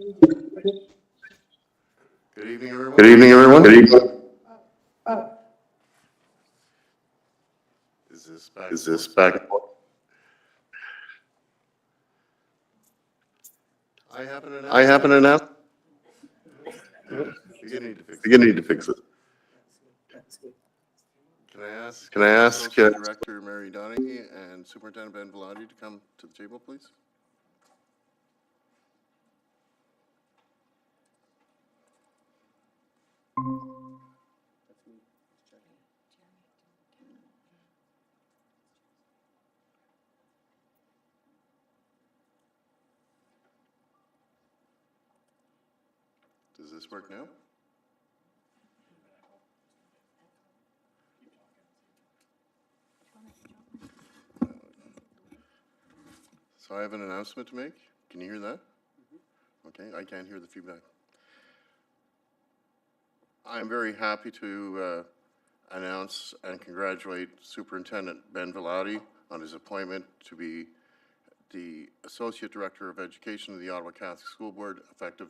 Good evening, everyone. Good evening, everyone. Good evening. Is this back? I happen to announce. You're gonna need to fix You're gonna need to fix it. Can I ask Director Mary Donaghy and Superintendent Ben Velati to come to the table, please? Does this work now? So I have an announcement to make. Can you hear that? Okay, I can't hear the feedback. I'm very happy to announce and congratulate Superintendent Ben Velati on his appointment to be the Associate Director of Education of the Ottawa Catholic School Board effective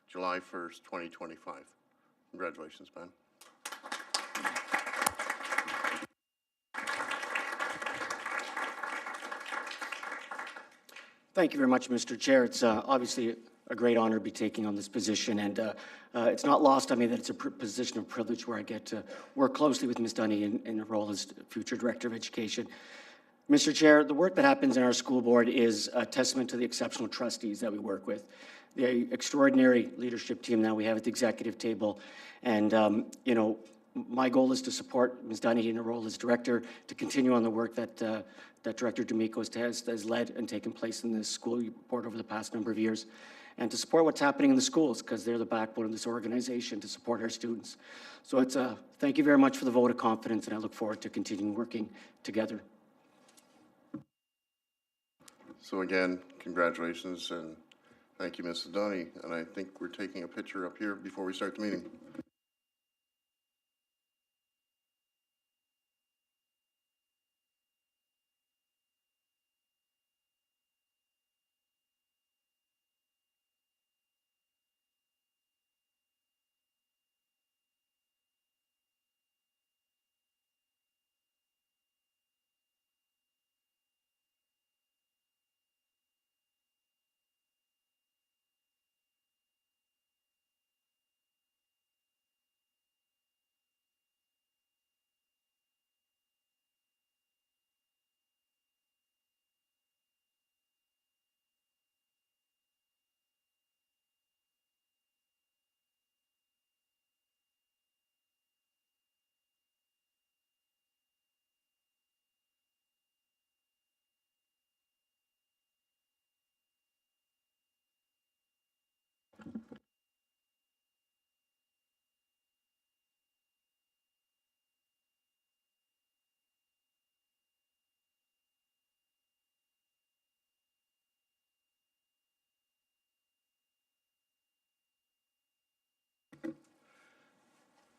July 1st, 2025. Congratulations, Ben. Thank you very much, Mr. Chair. It's obviously a great honor to be taking on this position, and it's not lost on me that it's a position of privilege where I get to work closely with Ms. Dunny in her role as future Director of Education. Mr. Chair, the work that happens in our school board is a testament to the exceptional trustees that we work with, the extraordinary leadership team that we have at the executive table, and you know, my goal is to support Ms. Dunny in her role as director, to continue on the work that that Director D'Amico has led and taken place in the school board over the past number of years, and to support what's happening in the schools, because they're the backbone of this organization to support our students. So it's thank you very much for the vote of confidence, and I look forward to continuing working together. So again, congratulations and thank you, Mrs. Donny. And I think we're taking a picture up here before we start the meeting.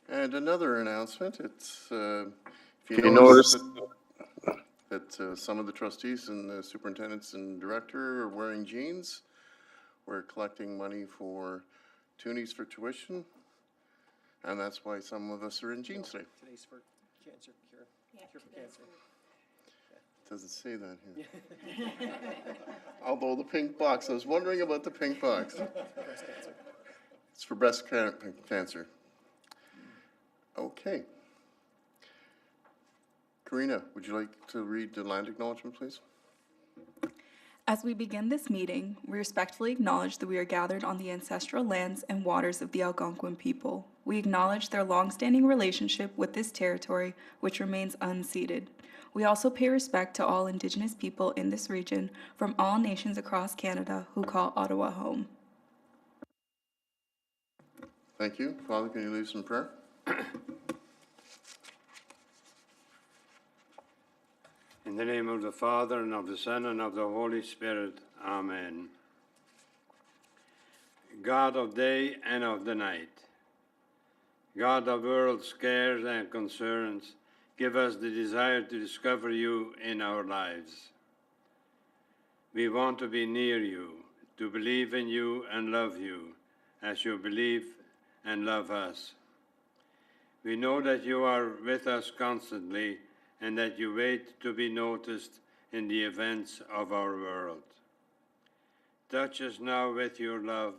And another announcement, it's, if you notice that some of the trustees and the superintendents and director are wearing jeans, we're collecting money for Toonies for tuition, and that's why some of us are in jeans today. Today's for cancer cure. Cure for cancer. It doesn't say that here. Although the pink box, I was wondering about the pink box. Breast cancer. It's for breast cancer. Okay. Karina, would you like to read the land acknowledgement, please? As we begin this meeting, we respectfully acknowledge that we are gathered on the ancestral lands and waters of the Algonquin people. We acknowledge their long-standing relationship with this territory, which remains unceded. We also pay respect to all Indigenous people in this region from all nations across Canada who call Ottawa home. Thank you. Father, can you lead us in prayer? In the name of the Father, and of the Son, and of the Holy Spirit. Amen. God of day and of the night, God of world's cares and concerns, give us the desire to discover you in our lives. We want to be near you, to believe in you and love you as you believe and love us. We know that you are with us constantly and that you wait to be noticed in the events of our world. Touch us now with your love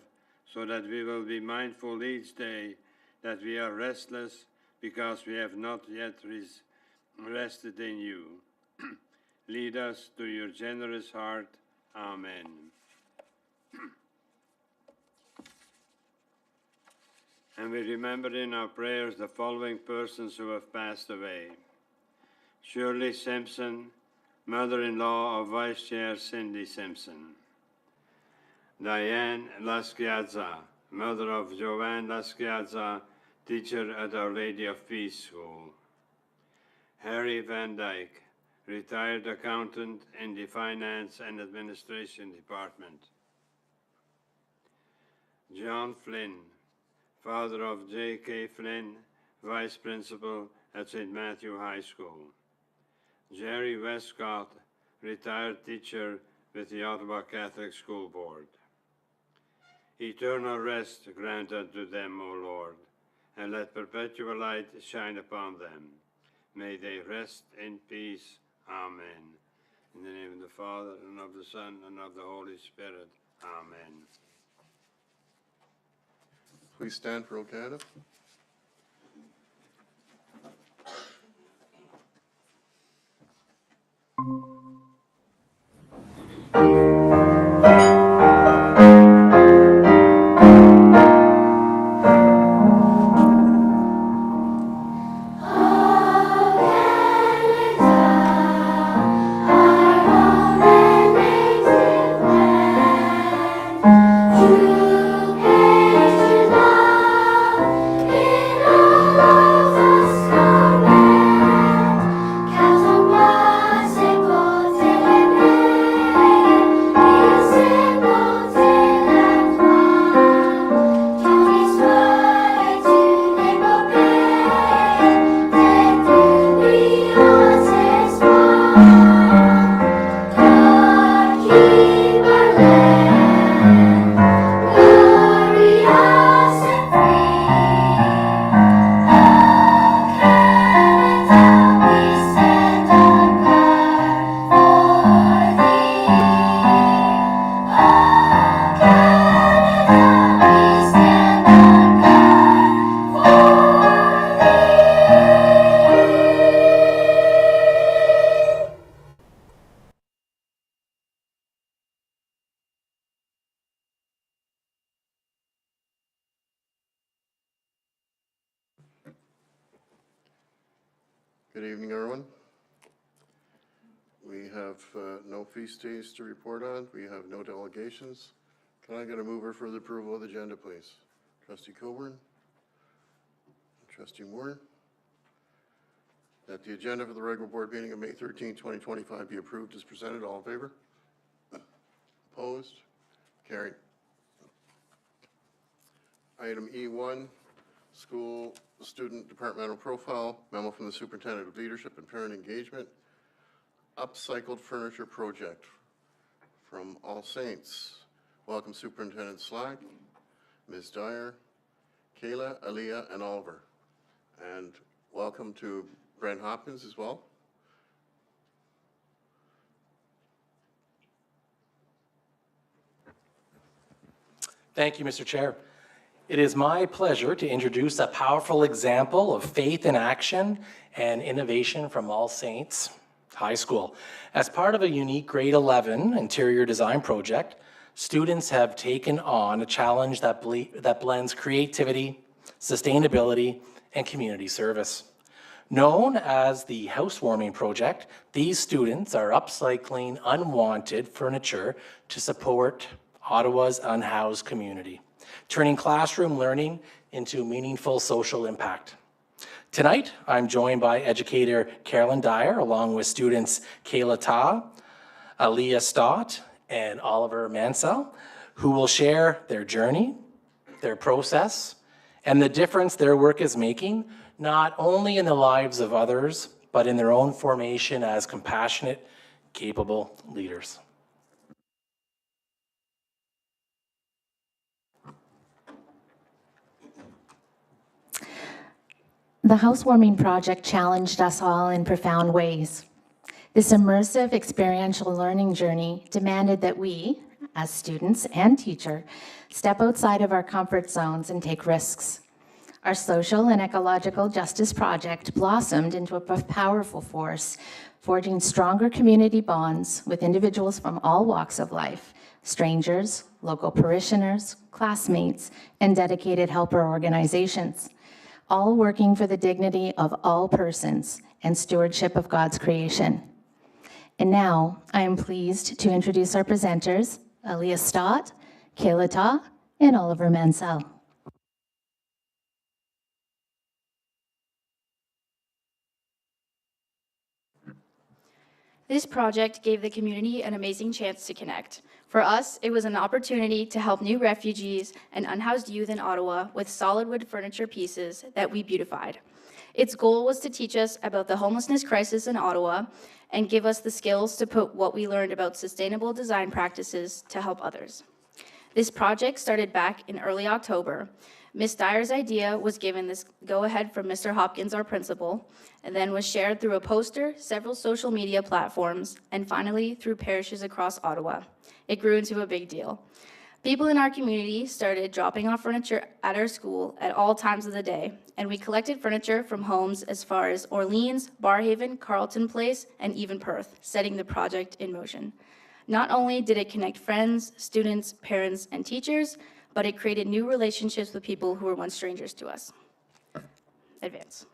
so that we will be mindful each day that we are restless because we have not yet rested in you. Lead us to your generous heart. Amen. And we remember in our prayers the following persons who have passed away. Shirley Simpson, mother-in-law of Vice Chair Cindy Simpson. Diane Laschiazza, mother of Joanne Laschiazza, teacher at Our Lady of Peace School. Harry Van Dyke, retired accountant in the Finance and Administration Department. John Flynn, father of J.K. Flynn, vice principal at St. Matthew High School. Jerry Westcott, retired teacher with the Ottawa Catholic School Board. Eternal rest grant unto them, O Lord, and let perpetual light shine upon them. May they rest in peace. Amen. In the name of the Father, and of the Son, and of the Holy Spirit. Amen. Please stand for Okada. Good evening, everyone. We have no feast days to report on. We have no delegations. Can I get a mover for the approval of the agenda, please? Trustee Coburn? Trustee Moore? That the agenda for the regular board meeting of May 13, 2025 be approved as presented. All in favor? Opposed? Carried. Item E1, school student departmental profile, memo from the superintendent of leadership and parent engagement, upcycled furniture project from All Saints. Welcome Superintendent Slack, Ms. Dyer, Kayla, Aaliyah, and Oliver. And welcome to Brent Hopkins as well. Thank you, Mr. Chair. It is my pleasure to introduce a powerful example of faith in action and innovation from All Saints High School. As part of a unique grade 11 interior design project, students have taken on a challenge that blends creativity, sustainability, and community service. Known as the housewarming project, these students are upcycling unwanted furniture to support Ottawa's unhoused community, turning classroom learning into meaningful social impact. Tonight, I'm joined by educator Carolyn Dyer, along with students Kayla Ta, Aaliyah Stott, and Oliver Mansell, who will share their journey, their process, and the difference their work is making, not only in the lives of others, but in their own formation as compassionate, capable leaders. The housewarming project challenged us all in profound ways. This immersive experiential learning journey demanded that we, as students and teacher, step outside of our comfort zones and take risks. Our social and ecological justice project blossomed into a powerful force, forging stronger community bonds with individuals from all walks of life, strangers, local parishioners, classmates, and dedicated helper organizations, all working for the dignity of all persons and stewardship of God's creation. And now I am pleased to introduce our presenters, Aaliyah Stott, Kayla Ta, and Oliver Mansell. This project gave the community an amazing chance to connect. For us, it was an opportunity to help new refugees and unhoused youth in Ottawa with solid wood furniture pieces that we beautified. Its goal was to teach us about the homelessness crisis in Ottawa and give us the skills to put what we learned about sustainable design practices to help others. This project started back in early October. Ms. Dyer's idea was given this go-ahead from Mr. Hopkins, our principal, and then was shared through a poster, several social media platforms, and finally through parishes across Ottawa. It grew into a big deal. People in our community started dropping off furniture at our school at all times of the day, and we collected furniture from homes as far as Orleans, Barhaven, Carleton Place, and even Perth, setting the project in motion. Not only did it connect friends, students, parents, and teachers, but it created new relationships with people who were once strangers to us. Advance.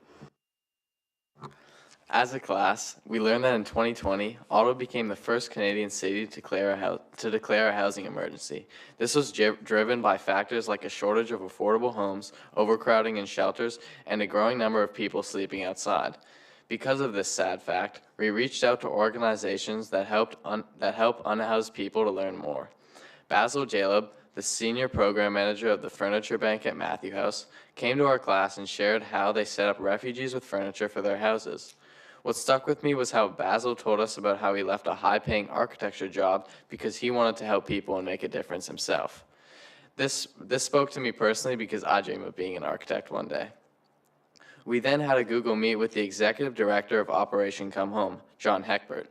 As a class, we learned that in 2020, Ottawa became the first Canadian city to declare a housing emergency. This was driven by factors like a shortage of affordable homes, overcrowding in shelters, and a growing number of people sleeping outside. Because of this sad fact, we reached out to organizations that help unhoused people to learn more. Basil Jaleb, the senior program manager of the Furniture Bank at Matthew House, came to our class and shared how they set up refugees with furniture for their houses. What stuck with me was how Basil told us about how he left a high-paying architecture job because he wanted to help people and make a difference himself. This spoke to me personally because I dream of being an architect one day. We then had a Google Meet with the executive director of Operation Come Home, John Heckbert.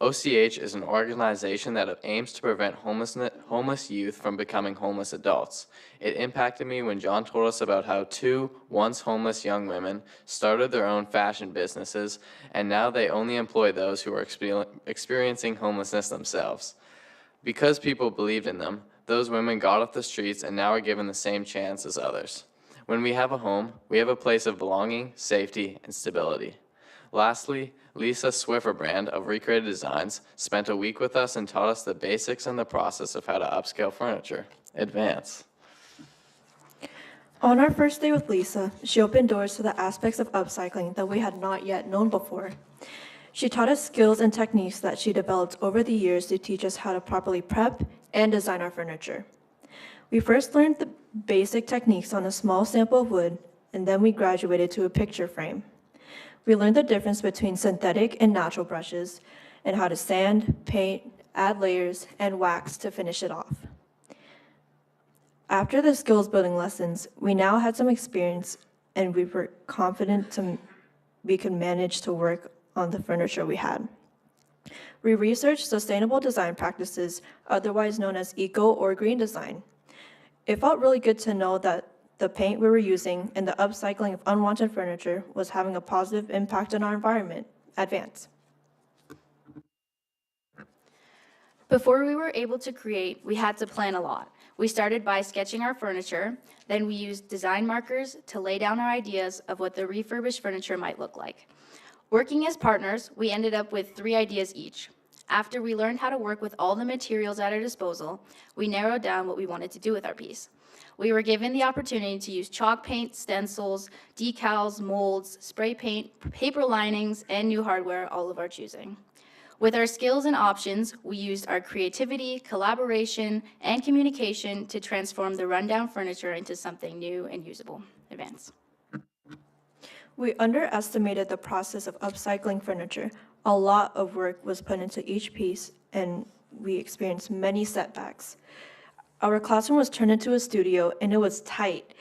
OCH is an organization that aims to prevent homeless youth from becoming homeless adults. It impacted me when John told us about how two once homeless young women started their own fashion businesses, and now they only employ those who are experiencing homelessness themselves. Because people believed in them, those women got off the streets and now are given the same chance as others. When we have a home, we have a place of belonging, safety, and stability. Lastly, Lisa Swifferbrand of Recreated Designs spent a week with us and taught us the basics and the process of how to upscale furniture. Advance. On our first day with Lisa, she opened doors to the aspects of upcycling that we had not yet known before. She taught us skills and techniques that she developed over the years to teach us how to properly prep and design our furniture. We first learned the basic techniques on a small sample of wood, and then we graduated to a picture frame. We learned the difference between synthetic and natural brushes and how to sand, paint, add layers, and wax to finish it off. After the skills building lessons, we now had some experience and we were confident we could manage to work on the furniture we had. We researched sustainable design practices, otherwise known as eco or green design. It felt really good to know that the paint we were using and the upcycling of unwanted furniture was having a positive impact on our environment. Advance. Before we were able to create, we had to plan a lot. We started by sketching our furniture, then we used design markers to lay down our ideas of what the refurbished furniture might look like. Working as partners, we ended up with 3 ideas each. After we learned how to work with all the materials at our disposal, we narrowed down what we wanted to do with our piece. We were given the opportunity to use chalk paint, stencils, decals, molds, spray paint, paper linings, and new hardware, all of our choosing. With our skills and options, we used our creativity, collaboration, and communication to transform the rundown furniture into something new and usable. Advance. We underestimated the process of upcycling furniture. A lot of work was put into each piece, and we experienced many setbacks. Our classroom was turned into a studio, and it was tight.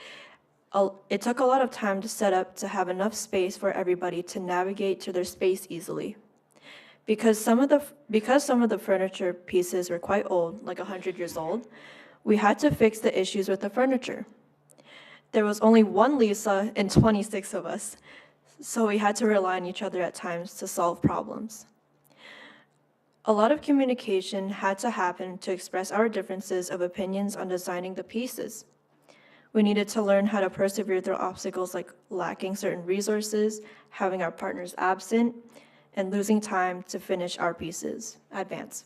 It took a lot of time to set up to have enough space for everybody to navigate to their space easily. Because some of the furniture pieces were quite old, like 100 years old, we had to fix the issues with the furniture. There was only one Lisa and 26 of us, so we had to rely on each other at times to solve problems. A lot of communication had to happen to express our differences of opinions on designing the pieces. We needed to learn how to persevere through obstacles like lacking certain resources, having our partners absent, and losing time to finish our pieces. Advance.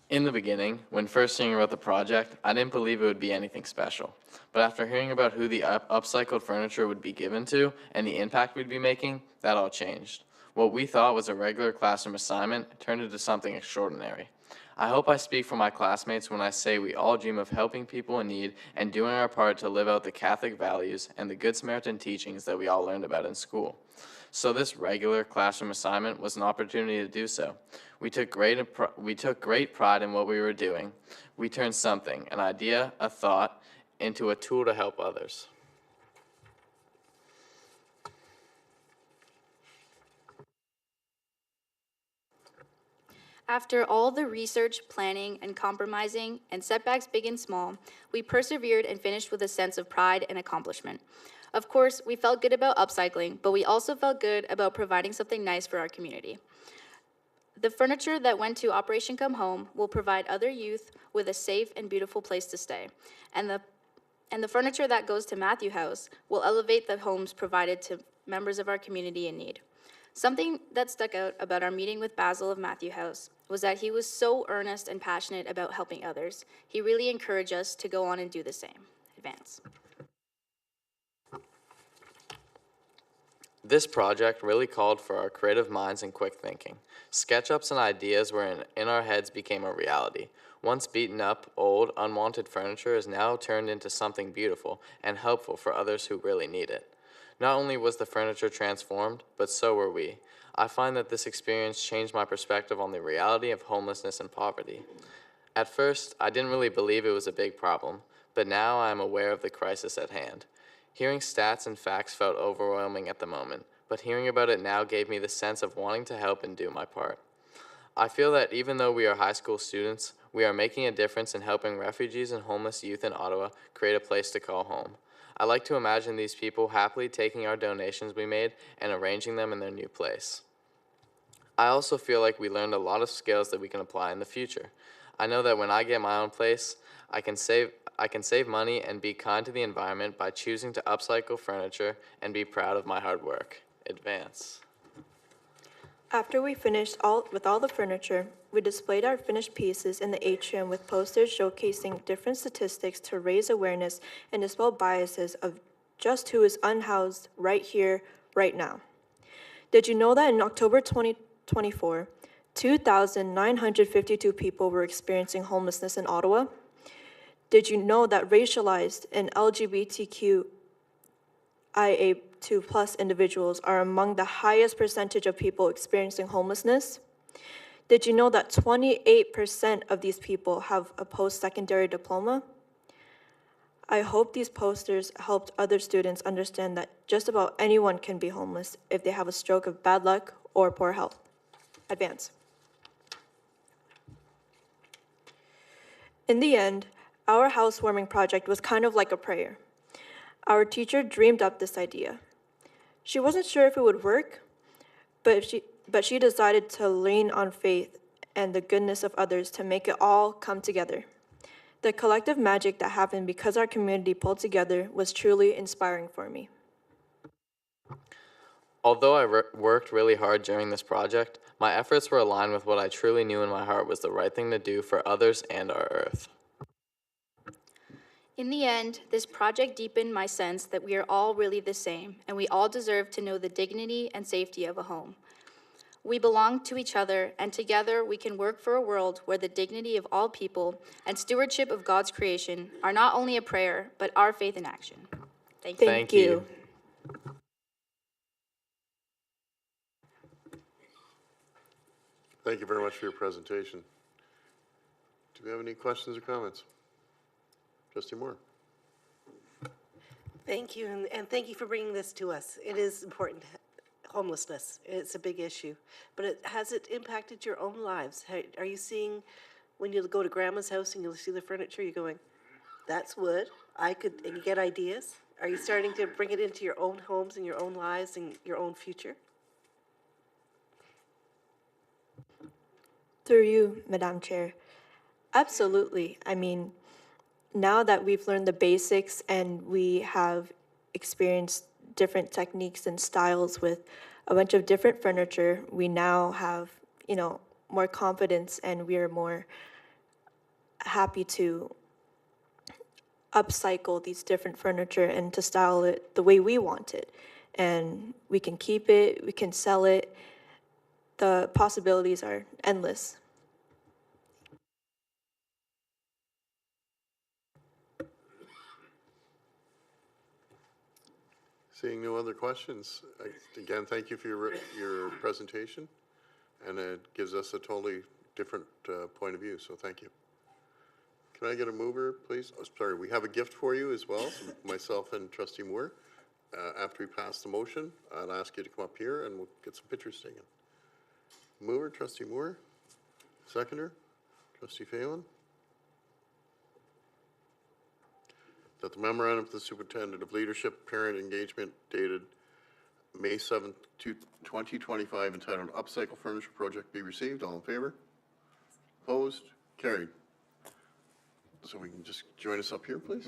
In the beginning, when first hearing about the project, I didn't believe it would be anything special. But after hearing about who the upcycled furniture would be given to and the impact we'd be making, that all changed. What we thought was a regular classroom assignment turned into something extraordinary. I hope I speak for my classmates when I say we all dream of helping people in need and doing our part to live out the Catholic values and the Good Samaritan teachings that we all learned about in school. So this regular classroom assignment was an opportunity to do so. We took great pride in what we were doing. We turned something, an idea, a thought, into a tool to help others. After all the research, planning, and compromising, and setbacks big and small, we persevered and finished with a sense of pride and accomplishment. Of course, we felt good about upcycling, but we also felt good about providing something nice for our community. The furniture that went to Operation Come Home will provide other youth with a safe and beautiful place to stay. And the furniture that goes to Matthew House will elevate the homes provided to members of our community in need. Something that stuck out about our meeting with Basil of Matthew House was that he was so earnest and passionate about helping others. He really encouraged us to go on and do the same. Advance. This project really called for our creative minds and quick thinking. SketchUps and ideas were in our heads became a reality. Once beaten up, old, unwanted furniture is now turned into something beautiful and helpful for others who really need it. Not only was the furniture transformed, but so were we. I find that this experience changed my perspective on the reality of homelessness and poverty. At first, I didn't really believe it was a big problem, but now I am aware of the crisis at hand. Hearing stats and facts felt overwhelming at the moment, but hearing about it now gave me the sense of wanting to help and do my part. I feel that even though we are high school students, we are making a difference in helping refugees and homeless youth in Ottawa create a place to call home. I like to imagine these people happily taking our donations we made and arranging them in their new place. I also feel like we learned a lot of skills that we can apply in the future. I know that when I get my own place, I can save money and be kind to the environment by choosing to upcycle furniture and be proud of my hard work. Advance. After we finished with all the furniture, we displayed our finished pieces in the atrium with posters showcasing different statistics to raise awareness and dispel biases of just who is unhoused right here, right now. Did you know that in October 2024, 2,952 people were experiencing homelessness in Ottawa? Did you know that racialized and LGBTQIA2+ individuals are among the highest percentage of people experiencing homelessness? Did you know that 28% of these people have a post-secondary diploma? I hope these posters helped other students understand that just about anyone can be homeless if they have a stroke of bad luck or poor health. Advance. In the end, our housewarming project was kind of like a prayer. Our teacher dreamed up this idea. She wasn't sure if it would work, but she decided to lean on faith and the goodness of others to make it all come together. The collective magic that happened because our community pulled together was truly inspiring for me. Although I worked really hard during this project, my efforts were aligned with what I truly knew in my heart was the right thing to do for others and our earth. In the end, this project deepened my sense that we are all really the same, and we all deserve to know the dignity and safety of a home. We belong to each other, and together we can work for a world where the dignity of all people and stewardship of God's creation are not only a prayer, but our faith in action. Thank you. Thank you. Thank you very much for your presentation. Do we have any questions or comments? Trustee Moore. Thank you, and thank you for bringing this to us. It is important. Homelessness, it's a big issue. But has it impacted your own lives? Are you seeing, when you go to grandma's house and you'll see the furniture, you're going, that's wood, and you get ideas? Are you starting to bring it into your own homes and your own lives and your own future? Through you, Madam Chair. Absolutely. I mean, now that we've learned the basics and we have experienced different techniques and styles with a bunch of different furniture, we now have, more confidence, and we are more happy to upcycle these different furniture and to style it the way we want it. And we can keep it, we can sell it. The possibilities are endless. Seeing no other questions, again, thank you for your presentation, and it gives us a totally different point of view, so thank you. Can I get a mover, please? Oh, sorry, we have a gift for you as well, so myself and Trustee Moore. After we pass the motion, I'll ask you to come up here and we'll get some pictures taken. Mover, Trustee Moore. Seconder, Trustee Phelan. That the memorandum of the Superintendent of Leadership Parent Engagement dated May 7th, 2025, entitled Upcycle Furniture Project be received. All in favor? Opposed? Carried. So we can just join us up here, please.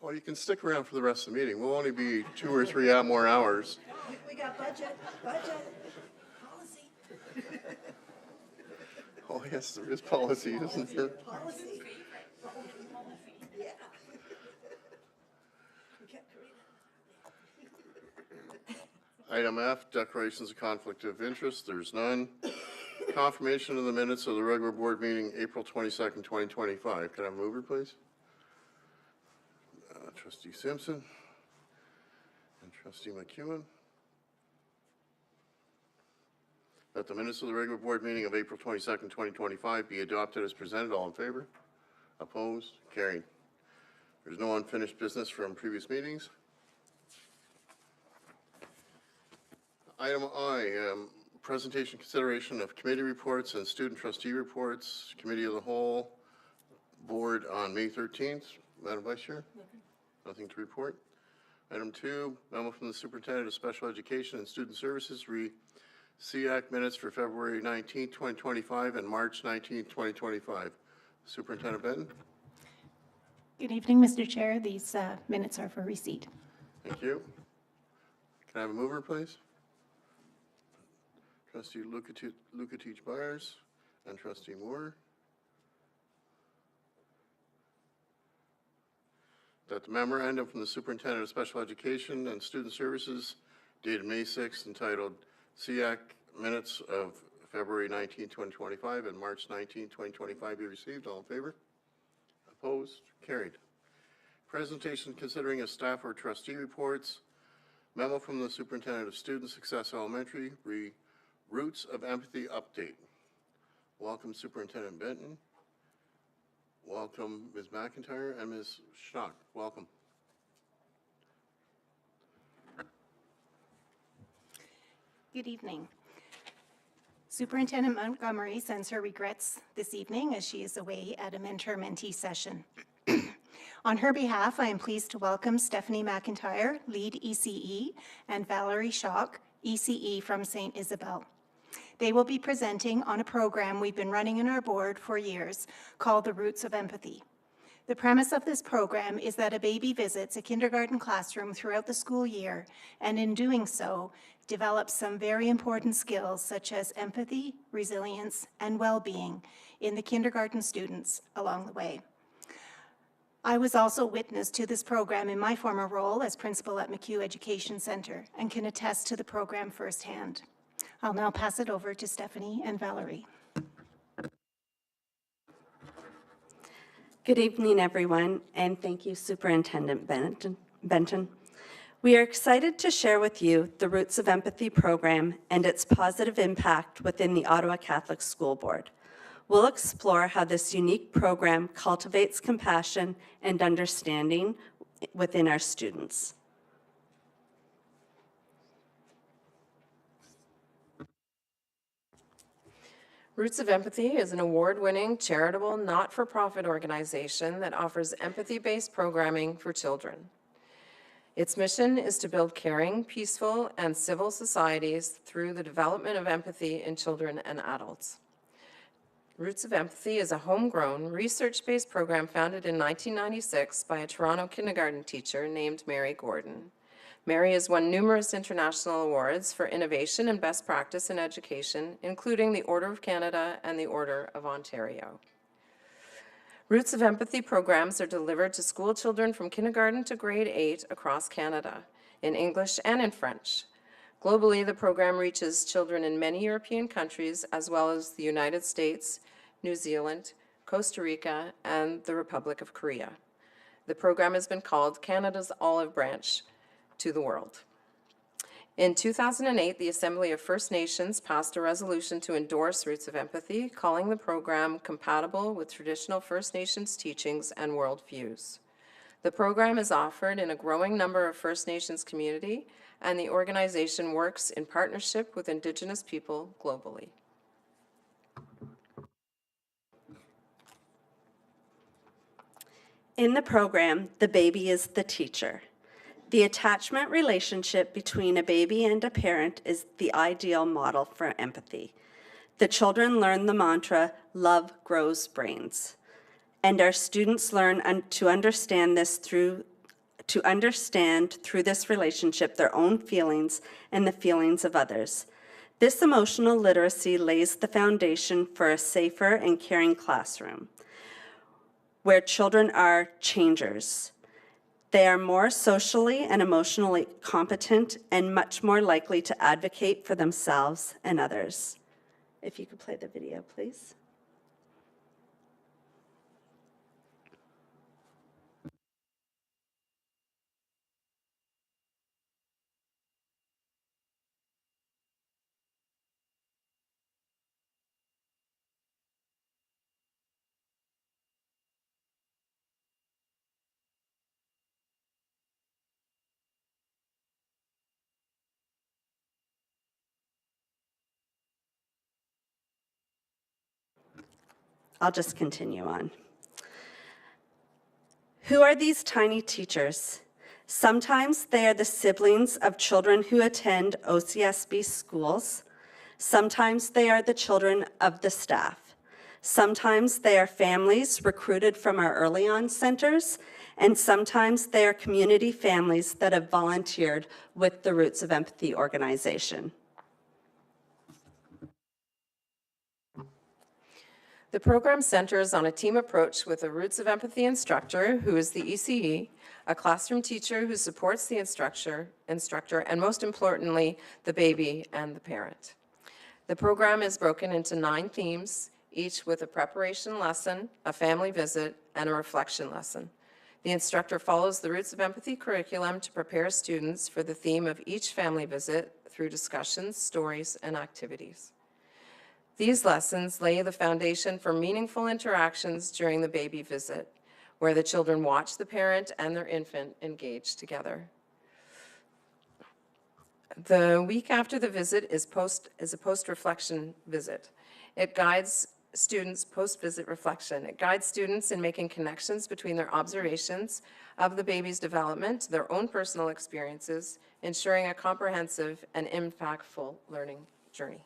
Well, you can stick around for the rest of the meeting. We'll only be 2 or 3 more hours. We got budget, policy. Oh, yes, there is policy, isn't there? Policy. Yeah. Item F, declarations of conflict of interest. There's none. Confirmation of the minutes of the regular board meeting, April 22nd, 2025. Can I have a mover, please? Trustee Simpson and Trustee McEwen. That the minutes of the regular board meeting of April 22nd, 2025 be adopted as presented. All in favor? Opposed? Carried. There's no unfinished business from previous meetings. Item I, presentation consideration of committee reports and student trustee reports, committee of the whole, board on May 13th. Madam Vice Chair? Nothing to report. Item 2, memo from the Superintendent of Special Education and Student Services, SEAC minutes for February 19th, 2025 and March 19th, 2025. Superintendent Benton? Good evening, Mr. Chair. These minutes are for receipt. Thank you. Can I have a mover, please? Trustee Lukatich Byers and Trustee Moore. That the memorandum from the Superintendent of Special Education and Student Services dated May 6th entitled SEAC minutes of February 19, 2025 and March 19, 2025 be received. All in favor? Opposed? Carried. Presentation considering a staff or trustee reports. Memo from the Superintendent of Student Success Elementary, Roots of Empathy update. Welcome, Superintendent Benton. welcome Ms. McIntyre and Ms. Schnock. Welcome. Good evening. Superintendent Montgomery sends her regrets this evening as she is away at a mentor-mentee session. On her behalf, I am pleased to welcome Stephanie McIntyre, lead ECE, and Valerie Schock, ECE from St. Isabel. They will be presenting on a program we've been running in our board for years called The Roots of Empathy. The premise of this program is that a baby visits a kindergarten classroom throughout the school year, and in doing so, develops some very important skills such as empathy, resilience, and well-being in the kindergarten students along the way. I was also witness to this program in my former role as principal at McHugh Education Center and can attest to the program firsthand. I'll now pass it over to Stephanie and Valerie. Good evening, everyone, and thank you, Superintendent Benton. We are excited to share with you the Roots of Empathy program and its positive impact within the Ottawa Catholic School Board. We'll explore how this unique program cultivates compassion and understanding within our students. Roots of Empathy is an award-winning, charitable, not-for-profit organization that offers empathy-based programming for children. Its mission is to build caring, peaceful, and civil societies through the development of empathy in children and adults. Roots of Empathy is a homegrown, research-based program founded in 1996 by a Toronto kindergarten teacher named Mary Gordon. Mary has won numerous international awards for innovation and best practice in education, including the Order of Canada and the Order of Ontario. Roots of Empathy programs are delivered to school children from kindergarten to grade 8 across Canada, in English and in French. Globally, the program reaches children in many European countries, as well as the United States, New Zealand, Costa Rica, and the Republic of Korea. The program has been called Canada's olive branch to the world. In 2008, the Assembly of First Nations passed a resolution to endorse Roots of Empathy, calling the program compatible with traditional First Nations teachings and worldviews. The program is offered in a growing number of First Nations community, and the organization works in partnership with Indigenous people globally. In the program, the baby is the teacher. The attachment relationship between a baby and a parent is the ideal model for empathy. The children learn the mantra, love grows brains. And our students learn to understand through this relationship their own feelings and the feelings of others. This emotional literacy lays the foundation for a safer and caring classroom where children are changers. They are more socially and emotionally competent and much more likely to advocate for themselves and others. If you could play the video, please. I'll just continue on. Who are these tiny teachers? Sometimes they are the siblings of children who attend OCSB schools. Sometimes they are the children of the staff. Sometimes they are families recruited from our early on centers, and sometimes they are community families that have volunteered with the Roots of Empathy organization. The program centers on a team approach with a Roots of Empathy instructor, who is the ECE, a classroom teacher who supports the instructor, and most importantly, the baby and the parent. The program is broken into 9 themes, each with a preparation lesson, a family visit, and a reflection lesson. The instructor follows the Roots of Empathy curriculum to prepare students for the theme of each family visit through discussions, stories, and activities. These lessons lay the foundation for meaningful interactions during the baby visit, where the children watch the parent and their infant engage together. The week after the visit is a post-reflection visit. It guides students post-visit reflection. It guides students in making connections between their observations of the baby's development, their own personal experiences, ensuring a comprehensive and impactful learning journey.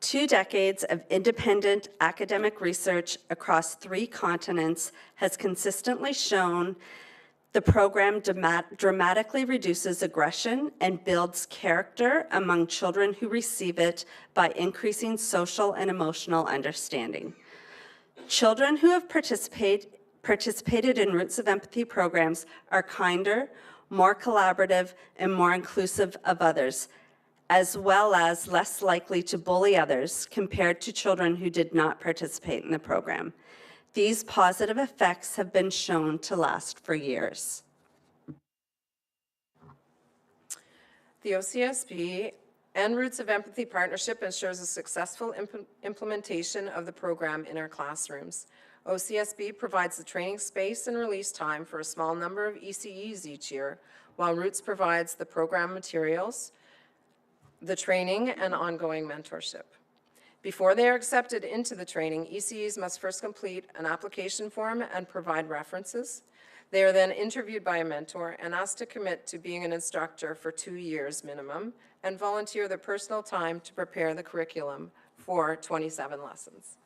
Two decades of independent academic research across 3 continents has consistently shown the program dramatically reduces aggression and builds character among children who receive it by increasing social and emotional understanding. Children who have participated in Roots of Empathy programs are kinder, more collaborative, and more inclusive of others, as well as less likely to bully others compared to children who did not participate in the program. These positive effects have been shown to last for years. The OCSB and Roots of Empathy partnership ensures a successful implementation of the program in our classrooms. OCSB provides the training space and release time for a small number of ECEs each year, while Roots provides the program materials, the training, and ongoing mentorship. Before they are accepted into the training, ECEs must first complete an application form and provide references. They are then interviewed by a mentor and asked to commit to being an instructor for 2 years minimum and volunteer their personal time to prepare the curriculum for 27 lessons.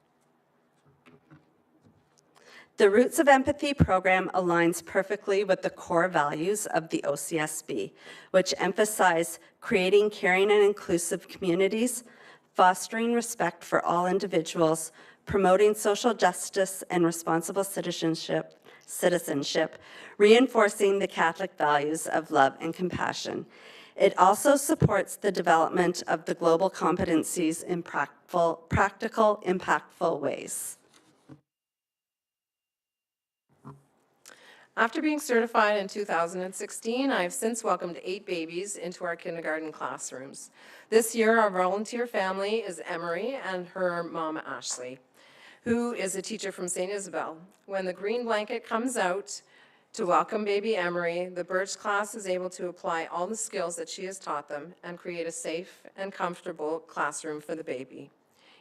The Roots of Empathy program aligns perfectly with the core values of the OCSB, which emphasize creating caring and inclusive communities, fostering respect for all individuals, promoting social justice and responsible citizenship, reinforcing the Catholic values of love and compassion. It also supports the development of the global competencies in practical, impactful ways. After being certified in 2016, I have since welcomed 8 babies into our kindergarten classrooms. This year, our volunteer family is Emery and her mom, Ashley, who is a teacher from St. Isabel. When the green blanket comes out to welcome baby Emery, the Birch class is able to apply all the skills that she has taught them and create a safe and comfortable classroom for the baby.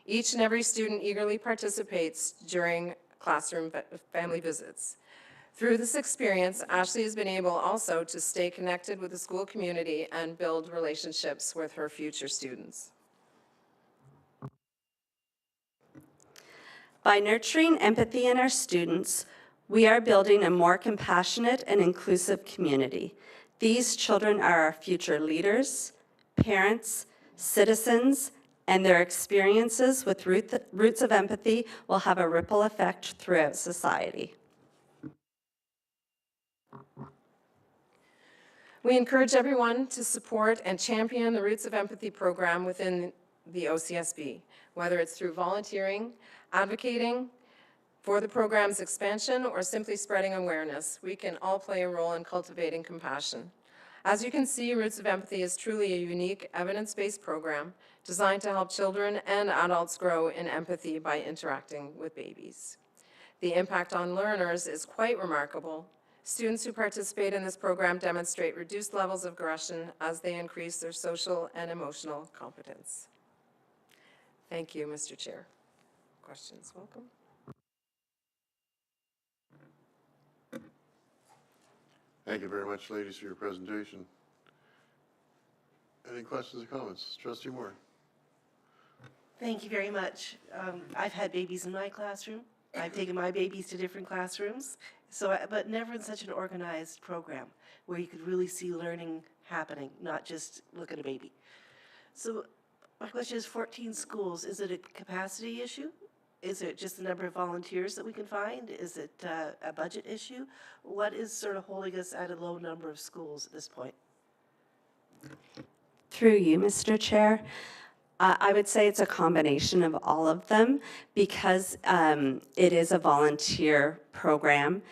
Each and every student eagerly participates during classroom family visits. Through this experience, Ashley has been able also to stay connected with the school community and build relationships with her future students. By nurturing empathy in our students, we are building a more compassionate and inclusive community. These children are our future leaders, parents, citizens, and their experiences with Roots of Empathy will have a ripple effect throughout society. We encourage everyone to support and champion the Roots of Empathy program within the OCSB, whether it's through volunteering, advocating for the program's expansion, or simply spreading awareness. We can all play a role in cultivating compassion. As you can see, Roots of Empathy is truly a unique, evidence-based program designed to help children and adults grow in empathy by interacting with babies. The impact on learners is quite remarkable. Students who participate in this program demonstrate reduced levels of aggression as they increase their social and emotional competence. Thank you, Mr. Chair. Questions, welcome. Thank you very much, ladies, for your presentation. Any questions or comments? Trustee Moore. Thank you very much. I've had babies in my classroom. I've taken my babies to different classrooms, but never in such an organized program where you could really see learning happening, not just look at a baby. So my question is 14 schools. Is it a capacity issue? Is it just the number of volunteers that we can find? Is it a budget issue? What is sort of holding us at a low number of schools at this point? Through you, Mr. Chair, I would say it's a combination of all of them because it is a volunteer program.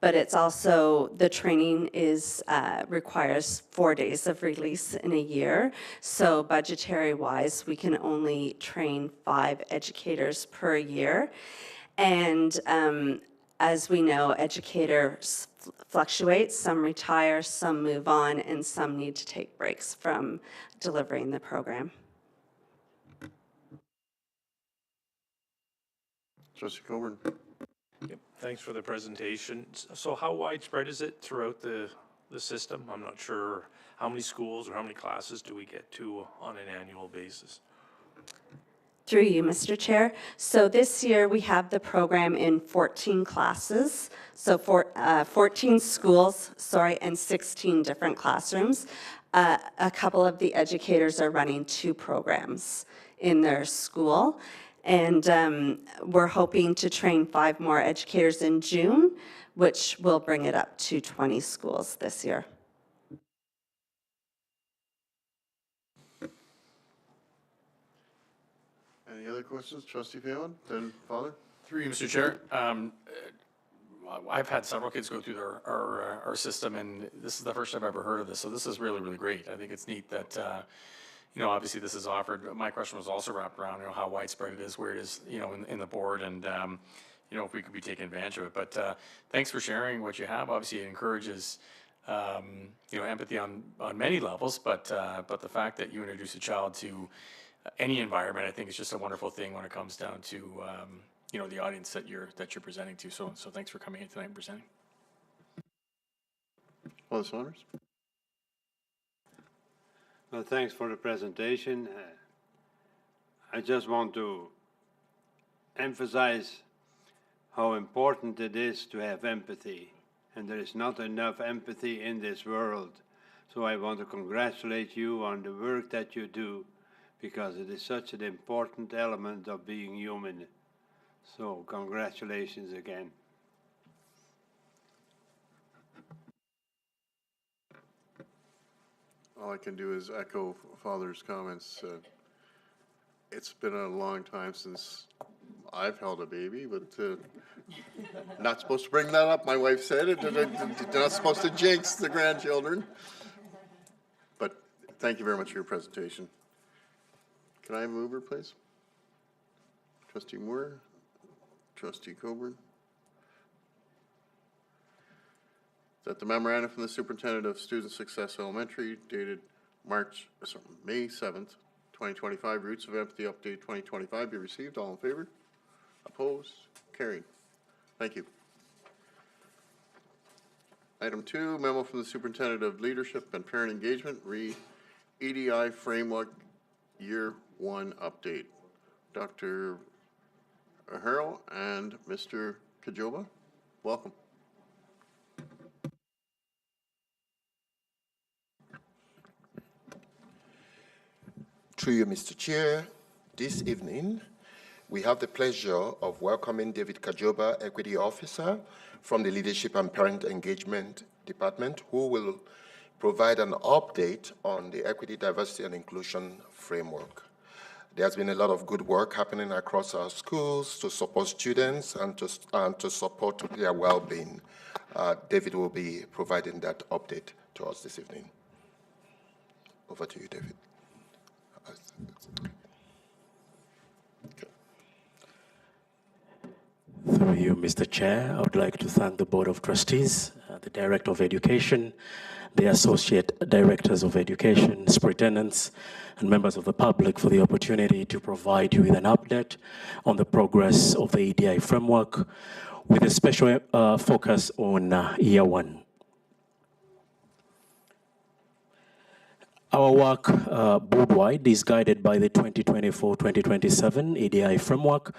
but it's also, the training is, requires 4 days of release in a year. So budgetary-wise, we can only train 5 educators per year. And as we know, educators fluctuate. Some retire, some move on, and some need to take breaks from delivering the program. Trustee Coburn. Yep, thanks for the presentation. So how widespread is it throughout the system? I'm not sure how many schools or how many classes do we get to on an annual basis? Through you, Mr. Chair. So this year, we have the program in 14 classes, so 14 schools, and 16 different classrooms. A couple of the educators are running 2 programs in their school, and we're hoping to train 5 more educators in June, which will bring it up to 20 schools this year. Any other questions? Trustee Phelan, then Father? Through you, Mr. Chair. I've had several kids go through our system, and this is the first I've ever heard of this, so this is really, really great. I think it's neat that, obviously this is offered. My question was also wrapped around, how widespread it is, where it is, in the board, and, if we could be taking advantage of it. But thanks for sharing what you have. Obviously, it encourages, empathy on many levels, but the fact that you introduce a child to any environment, I think is just a wonderful thing when it comes down to, the audience that you're presenting to. So thanks for coming in tonight and presenting. Well, Saunders. Well, thanks for the presentation. I just want to emphasize how important it is to have empathy. And there is not enough empathy in this world. So I want to congratulate you on the work that you do, because it is such an important element of being human. So congratulations again. All I can do is echo Father's comments. It's been a long time since I've held a baby, but not supposed to bring that up. My wife said it. Not supposed to jinx the grandchildren. But thank you very much for your presentation. Can I have a mover, please? Trustee Moore, Trustee Coburn. That the memorandum from the Superintendent of Student Success Elementary dated May 7th, 2025, Roots of Empathy Update 2025 be received. All in favor? Opposed? Carried. Thank you. Item 2, memo from the Superintendent of Leadership and Parent Engagement, EDI Framework Year 1 Update. Dr. Harrell and Mr. Kajoba, welcome. Through you, Mr. Chair, this evening, we have the pleasure of welcoming David Kajoba, Equity Officer from the Leadership and Parent Engagement Department, who will provide an update on the Equity, Diversity, and Inclusion Framework. There's been a lot of good work happening across our schools to support students and to support their well-being. David will be providing that update to us this evening. Over to you, David. Through you, Mr. Chair, I would like to thank the Board of Trustees, the Director of Education, the Associate Directors of Education, Superintendents, and members of the public for the opportunity to provide you with an update on the progress of the EDI framework with a special focus on Year 1. Our work board-wide is guided by the 2024-2027 EDI framework,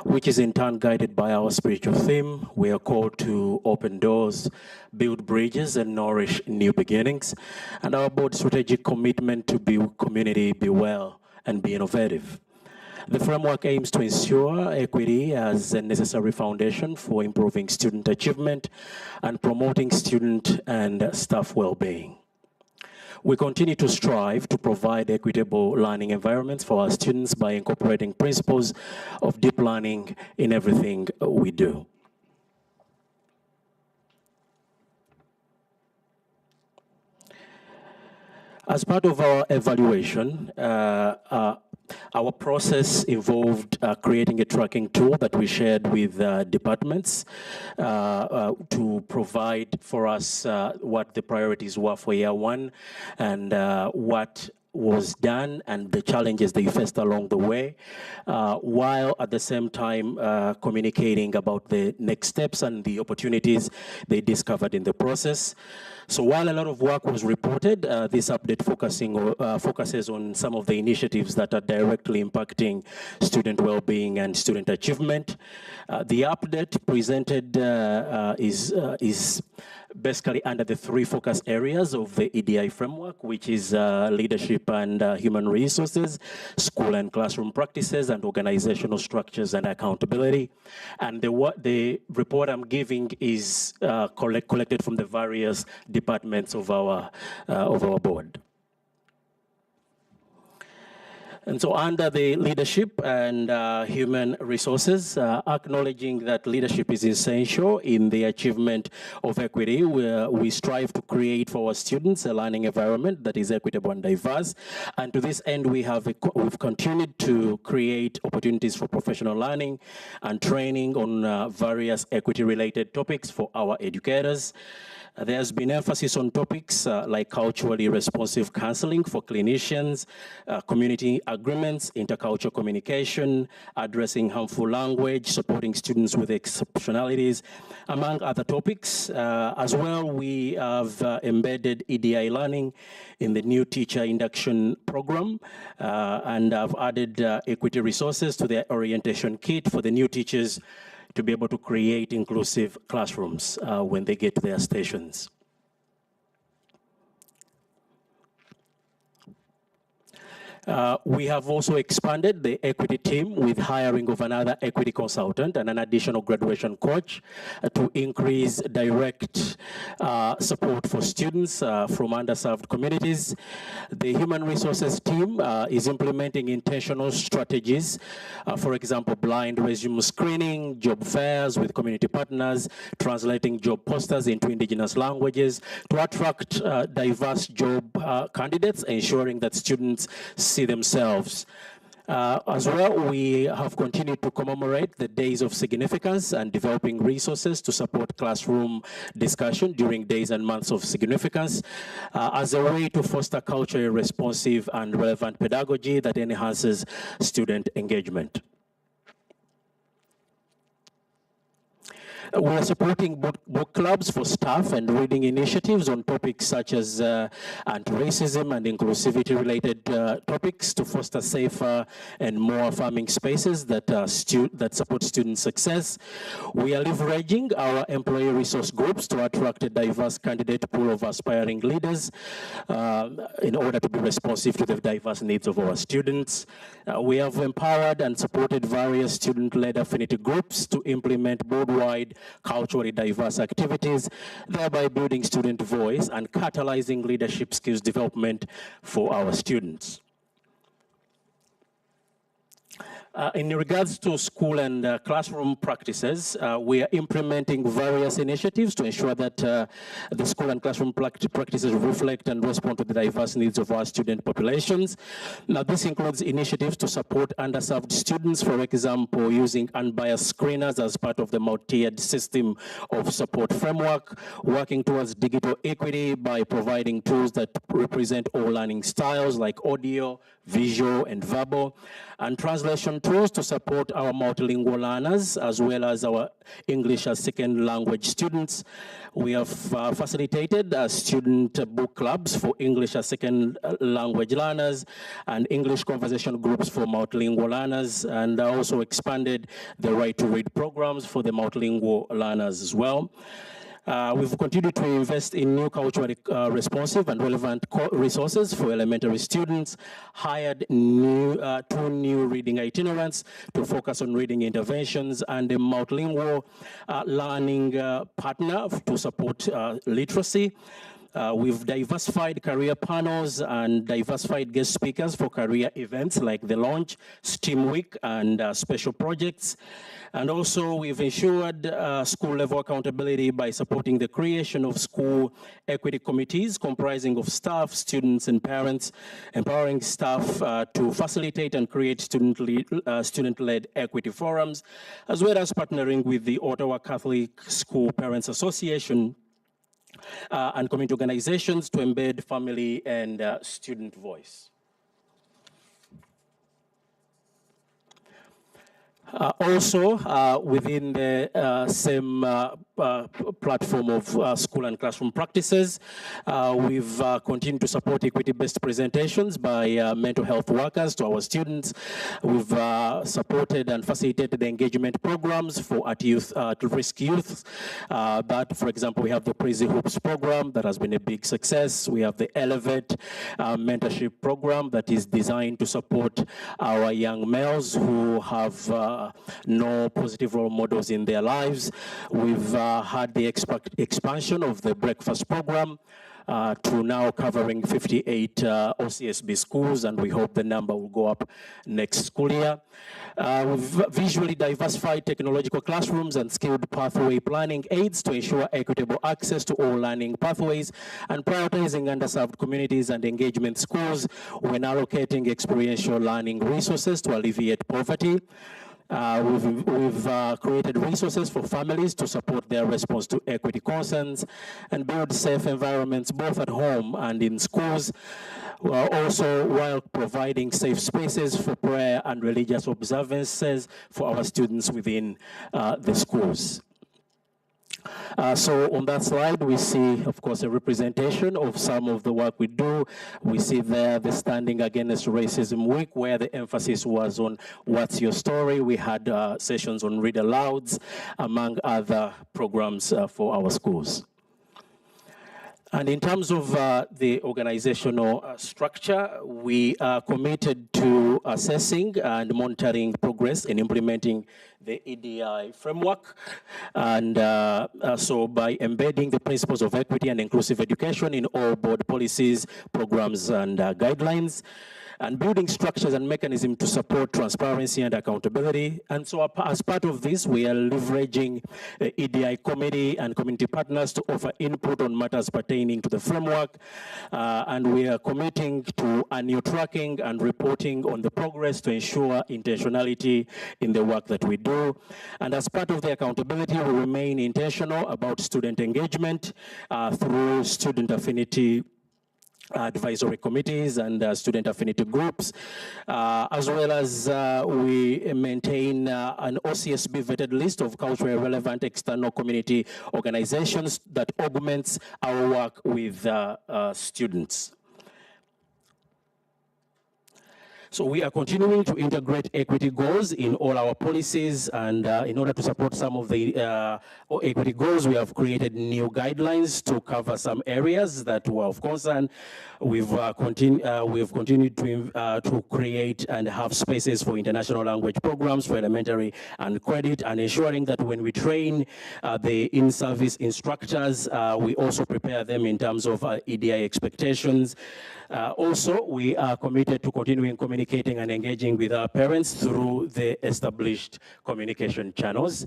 which is in turn guided by our spiritual theme. We are called to open doors, build bridges, and nourish new beginnings, and our board's strategic commitment to build community, be well, and be innovative. The framework aims to ensure equity as a necessary foundation for improving student achievement and promoting student and staff well-being. We continue to strive to provide equitable learning environments for our students by incorporating principles of deep learning in everything we do. As part of our evaluation, our process involved creating a tracking tool that we shared with departments to provide for us what the priorities were for year one and what was done and the challenges they faced along the way, while at the same time communicating about the next steps and the opportunities they discovered in the process. So while a lot of work was reported, this update focuses on some of the initiatives that are directly impacting student well-being and student achievement. The update presented is basically under the three focus areas of the EDI framework, which is leadership and human resources, school and classroom practices, and organizational structures and accountability. And the report I'm giving is collected from the various departments of our board. And so under the leadership and human resources, acknowledging that leadership is essential in the achievement of equity, we strive to create for our students a learning environment that is equitable and diverse. And to this end, we've continued to create opportunities for professional learning and training on various equity-related topics for our educators. There's been emphasis on topics like culturally responsive counseling for clinicians, community agreements, intercultural communication, addressing harmful language, supporting students with exceptionalities, among other topics. As well, we have embedded EDI learning in the new teacher induction program, and I've added equity resources to the orientation kit for the new teachers to be able to create inclusive classrooms when they get to their stations. We have also expanded the equity team with hiring of another equity consultant and an additional graduation coach to increase direct support for students from underserved communities. The human resources team is implementing intentional strategies, for example, blind resume screening, job fairs with community partners, translating job posters into indigenous languages to attract diverse job candidates, ensuring that students see themselves. As well, we have continued to commemorate the days of significance and developing resources to support classroom discussion during days and months of significance as a way to foster culturally responsive and relevant pedagogy that enhances student engagement. We're supporting book clubs for staff and reading initiatives on topics such as anti-racism and inclusivity-related topics to foster safer and more affirming spaces that support student success. We are leveraging our employee resource groups to attract a diverse candidate pool of aspiring leaders in order to be responsive to the diverse needs of our students. We have empowered and supported various student-led affinity groups to implement board-wide culturally diverse activities, thereby building student voice and catalyzing leadership skills development for our students. In regards to school and classroom practices, we are implementing various initiatives to ensure that the school and classroom practices reflect and respond to the diverse needs of our student populations. Now, this includes initiatives to support underserved students, for example, using unbiased screeners as part of the multi-tiered system of support framework, working towards digital equity by providing tools that represent all learning styles like audio, visual, and verbal, and translation tools to support our multilingual learners as well as our English as second language students. We have facilitated student book clubs for English as second language learners and English conversation groups for multilingual learners, and also expanded the right to read programs for the multilingual learners as well. We've continued to invest in new culturally responsive and relevant resources for elementary students, hired two new reading itinerants to focus on reading interventions, and a multilingual learning partner to support literacy. We've diversified career panels and diversified guest speakers for career events like the Launch, STEAM Week, and special projects. And also, we've ensured school-level accountability by supporting the creation of school equity committees comprising of staff, students, and parents, empowering staff to facilitate and create student-led equity forums, as well as partnering with the Ottawa Catholic School Parents Association and community organizations to embed family and student voice. Also, within the same platform of school and classroom practices, we've continued to support equity-based presentations by mental health workers to our students. We've supported and facilitated the engagement programs for at-risk youth. That, for example, we have the Crazy Hoops program that has been a big success. We have the Elevate mentorship program that is designed to support our young males who have no positive role models in their lives. We've had the expansion of the breakfast program to now covering 58 OCSB schools, and we hope the number will go up next school year. We've visually diversified technological classrooms and skilled pathway planning aids to ensure equitable access to all learning pathways, and prioritizing underserved communities and engagement schools when allocating experiential learning resources to alleviate poverty. We've created resources for families to support their response to equity concerns and build safe environments both at home and in schools, also while providing safe spaces for prayer and religious observances for our students within the schools. So on that slide, we see, of course, a representation of some of the work we do. We see there the Standing Against Racism Week, where the emphasis was on what's your story. We had sessions on read alouds, among other programs for our schools. And in terms of the organizational structure, we are committed to assessing and monitoring progress in implementing the EDI framework. And so by embedding the principles of equity and inclusive education in all board policies, programs, and guidelines, and building structures and mechanisms to support transparency and accountability. And so as part of this, we are leveraging the EDI committee and community partners to offer input on matters pertaining to the framework. And we are committing to annual tracking and reporting on the progress to ensure intentionality in the work that we do. And as part of the accountability, we remain intentional about student engagement through student affinity advisory committees and student affinity groups, as well as we maintain an OCSB vetted list of culturally relevant external community organizations that augments our work with students. So we are continuing to integrate equity goals in all our policies, and in order to support some of the equity goals, we have created new guidelines to cover some areas that were of concern. We've continued to create and have spaces for international language programs for elementary and credit, and ensuring that when we train the in-service instructors, we also prepare them in terms of EDI expectations. Also, we are committed to continuing communicating and engaging with our parents through the established communication channels.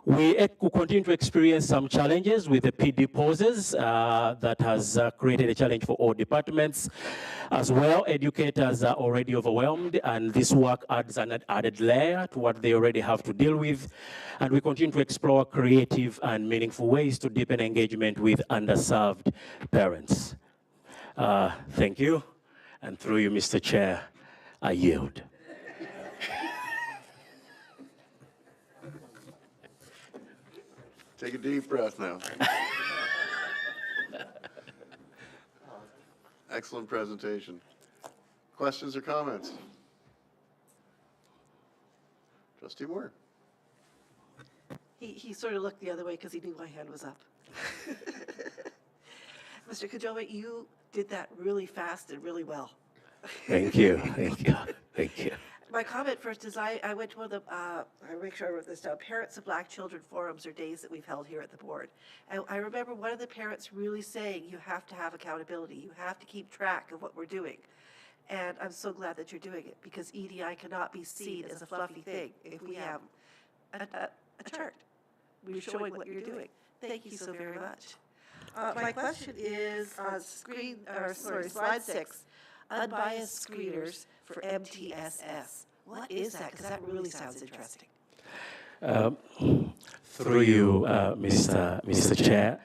We continue to experience some challenges with the PD pauses that has created a challenge for all departments. As well, educators are already overwhelmed, and this work adds an added layer to what they already have to deal with. And we continue to explore creative and meaningful ways to deepen engagement with underserved parents. Thank you, and through you, Mr. Chair, I yield. Take a deep breath now. Excellent presentation. Questions or comments? Trustee Moore. He sort of looked the other way because he knew my hand was up. Mr. Kajoba, you did that really fast and really well. Thank you, thank you, thank you. My comment first is I went to one of the, I make sure I wrote this down, Parents of Black Children forums or days that we've held here at the board. And I remember one of the parents really saying, you have to have accountability. You have to keep track of what we're doing. And I'm so glad that you're doing it, because EDI cannot be seen as a fluffy thing if we have a chart. We're showing what you're doing. Thank you so very much. My question is on slide 6, unbiased screeners for MTSS. What is that? Because that really sounds interesting. Through you, Mr. Chair,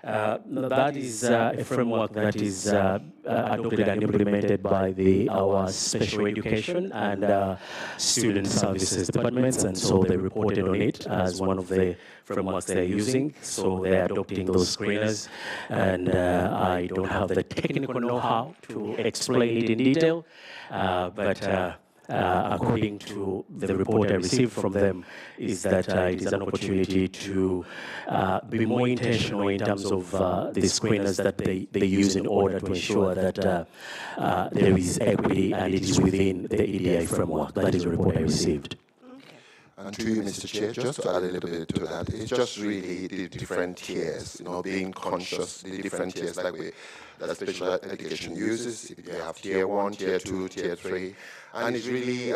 that is a framework that is adopted and implemented by our special education and student services departments, and so they reported on it as one of the frameworks they're using. So they're adopting those screeners, and I don't have the technical know-how to explain it in detail, but according to the report I received from them, is that it is an opportunity to be more intentional in terms of the screeners that they use in order to ensure that there is equity and it is within the EDI framework. That is the report I received. And to you, Mr. Chair, just to add a little bit to that, it's just really the different tiers, being conscious, the different tiers that special education uses. You have tier 1, tier 2, tier 3, and it's really,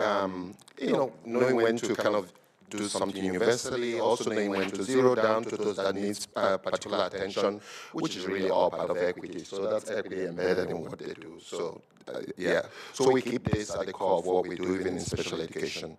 knowing when to kind of do something universally, also knowing when to zero down to those that needs particular attention, which is really all part of equity. So that's equity embedded in what they do. So, yeah. So we keep this at the core of what we do, even in special education.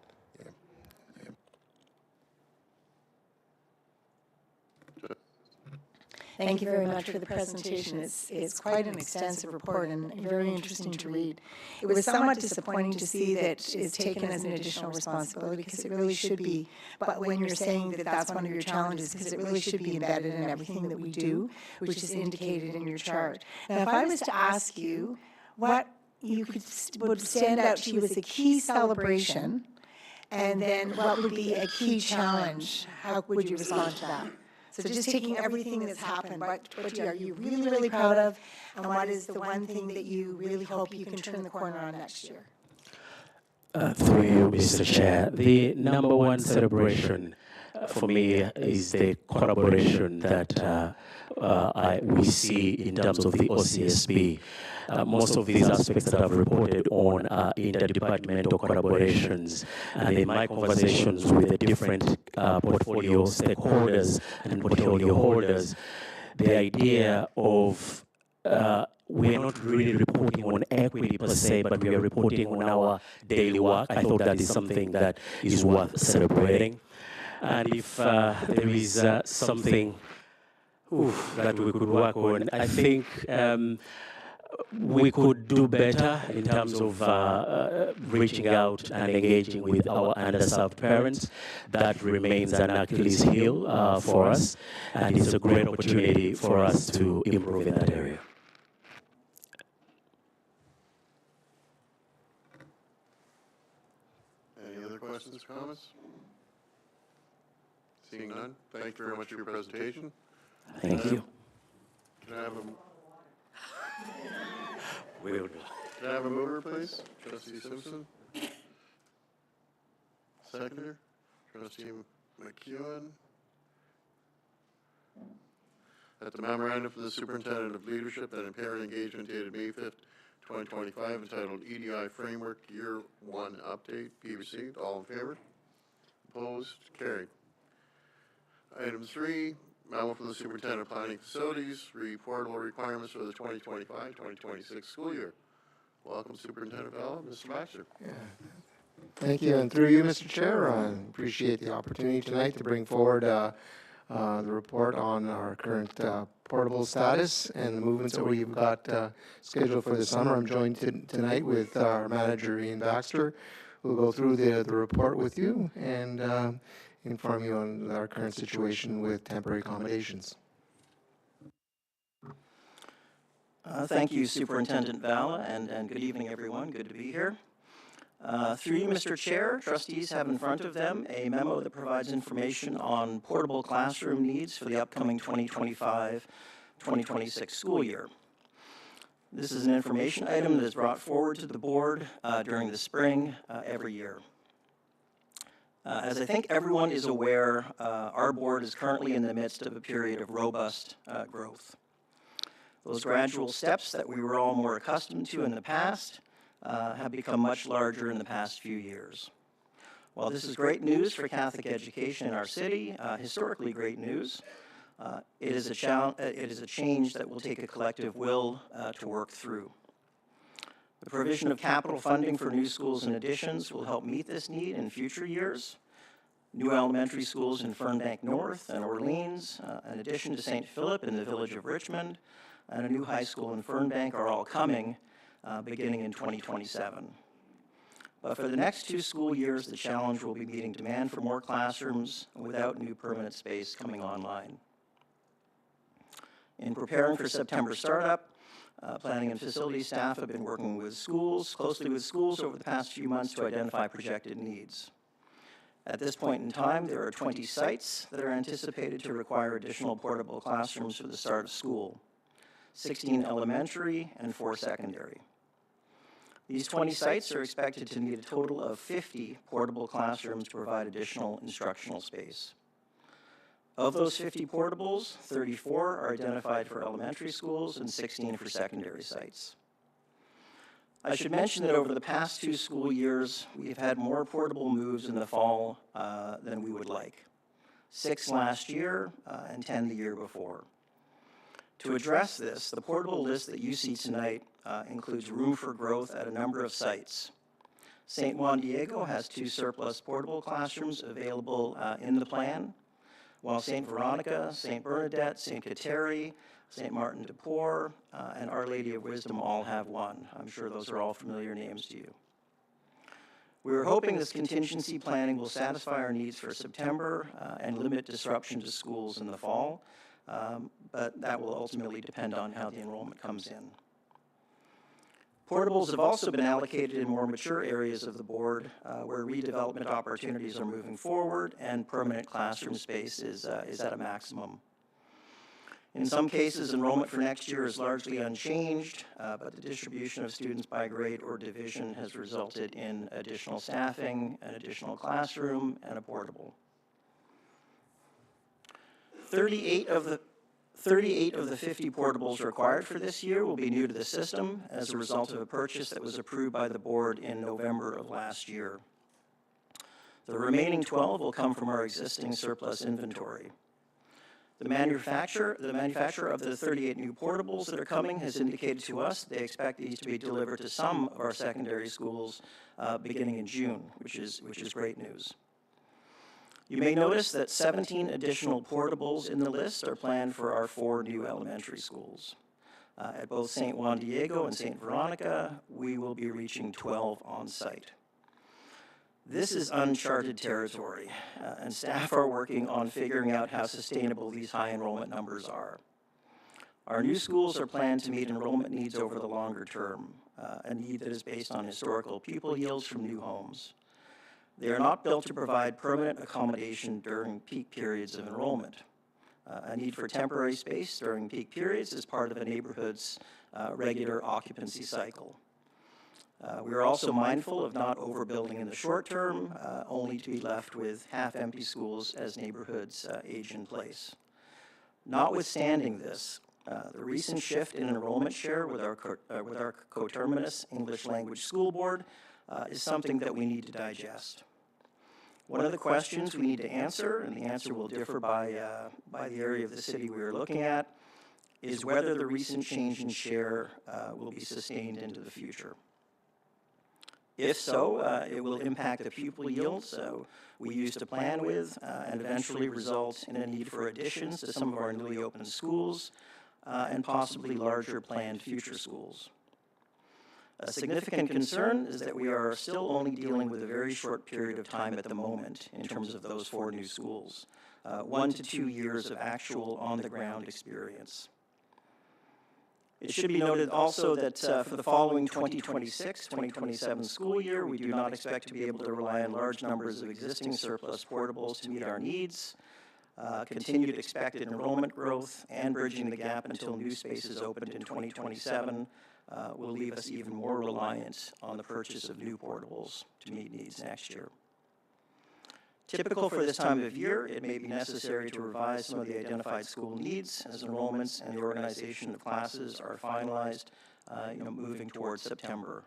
Thank you very much for the presentation. It's quite an extensive report and very interesting to read. It was somewhat disappointing to see that it's taken as an additional responsibility, because it really should be. But when you're saying that that's one of your challenges, because it really should be embedded in everything that we do, which is indicated in your chart. Now, if I was to ask you what would stand out to you as a key celebration, and then what would be a key challenge, how would you respond to that? So just taking everything that's happened, what are you really, really proud of, and what is the one thing that you really hope you can turn the corner on next year? Through you, Mr. Chair, the number one celebration for me is the collaboration that we see in terms of the OCSB. Most of these aspects that I've reported on are interdepartmental collaborations, and in my conversations with the different portfolio stakeholders and portfolio holders, the idea of we are not really reporting on equity per se, but we are reporting on our daily work. I thought that is something that is worth celebrating. And if there is something that we could work on, I think we could do better in terms of reaching out and engaging with our underserved parents. That remains an Achilles heel for us, and it's a great opportunity for us to improve in that area. Any other questions or comments? Seeing none, thank you very much for your presentation. Thank you. Can I have Can I have a mover, please? Trustee Simpson. Seconder, Trustee McEwen. That the memorandum for the Superintendent of Leadership and Parent Engagement dated May 5th, 2025, entitled EDI Framework Year 1 Update, be received. All in favor? Opposed? Carried. Item 3, memo from the Superintendent of Planning Facilities, reportable requirements for the 2025-2026 school year. Welcome, Superintendent Bell. Mr. Baxter. Yeah. Thank you, and through you, Mr. Chair, I appreciate the opportunity tonight to bring forward the report on our current portable status and the movements that we've got scheduled for the summer. I'm joined tonight with our manager, Ian Baxter, who will go through the report with you and inform you on our current situation with temporary accommodations. Thank you, Superintendent Vala, and good evening, everyone. Good to be here. Through you, Mr. Chair, trustees have in front of them a memo that provides information on portable classroom needs for the upcoming 2025-2026 school year. This is an information item that is brought forward to the board during the spring every year. As I think everyone is aware, our board is currently in the midst of a period of robust growth. Those gradual steps that we were all more accustomed to in the past have become much larger in the past few years. While this is great news for Catholic education in our city, historically great news, it is a change that will take a collective will to work through. The provision of capital funding for new schools and additions will help meet this need in future years. New elementary schools in Fernbank North and Orleans, an addition to St. Philip in the village of Richmond, and a new high school in Fernbank are all coming beginning in 2027. But for the next 2 school years, the challenge will be meeting demand for more classrooms without new permanent space coming online. In preparing for September startup, planning and facility staff have been working closely with schools over the past few months to identify projected needs. At this point in time, there are 20 sites that are anticipated to require additional portable classrooms for the start of school, 16 elementary and 4 secondary. These 20 sites are expected to need a total of 50 portable classrooms to provide additional instructional space. Of those 50 portables, 34 are identified for elementary schools and 16 for secondary sites. I should mention that over the past 2 school years, we've had more portable moves in the fall than we would like. 6 last year and 10 the year before. To address this, the portable list that you see tonight includes room for growth at a number of sites. St. Juan Diego has 2 surplus portable classrooms available in the plan, while St. Veronica, St. Bernadette, St. Kateri, St. Martin de Porres, and Our Lady of Wisdom all have 1. I'm sure those are all familiar names to you. We are hoping this contingency planning will satisfy our needs for September and limit disruption to schools in the fall, but that will ultimately depend on how the enrollment comes in. Portables have also been allocated in more mature areas of the board where redevelopment opportunities are moving forward and permanent classroom space is at a maximum. In some cases, enrollment for next year is largely unchanged, but the distribution of students by grade or division has resulted in additional staffing, an additional classroom, and a portable. 38 of the 50 portables required for this year will be new to the system as a result of a purchase that was approved by the board in November of last year. The remaining 12 will come from our existing surplus inventory. The manufacturer of the 38 new portables that are coming has indicated to us they expect these to be delivered to some of our secondary schools beginning in June, which is great news. You may notice that 17 additional portables in the list are planned for our 4 new elementary schools. At both St. Juan Diego and St. Veronica, we will be reaching 12 on site. This is uncharted territory, and staff are working on figuring out how sustainable these high enrollment numbers are. Our new schools are planned to meet enrollment needs over the longer term, a need that is based on historical pupil yields from new homes. They are not built to provide permanent accommodation during peak periods of enrollment. A need for temporary space during peak periods is part of a neighborhood's regular occupancy cycle. We are also mindful of not overbuilding in the short term, only to be left with half-empty schools as neighborhoods age in place. Notwithstanding this, the recent shift in enrollment share with our coterminous English language school board is something that we need to digest. One of the questions we need to answer, and the answer will differ by the area of the city we are looking at, is whether the recent change in share will be sustained into the future. If so, it will impact the pupil yields we used to plan with and eventually result in a need for additions to some of our newly opened schools and possibly larger planned future schools. A significant concern is that we are still only dealing with a very short period of time at the moment in terms of those 4 new schools, 1 to 2 years of actual on-the-ground experience. It should be noted also that for the following 2026-2027 school year, we do not expect to be able to rely on large numbers of existing surplus portables to meet our needs. Continued expected enrollment growth and bridging the gap until new spaces opened in 2027 will leave us even more reliant on the purchase of new portables to meet needs next year. Typical for this time of year, it may be necessary to revise some of the identified school needs as enrollments and the organization of classes are finalized, moving towards September.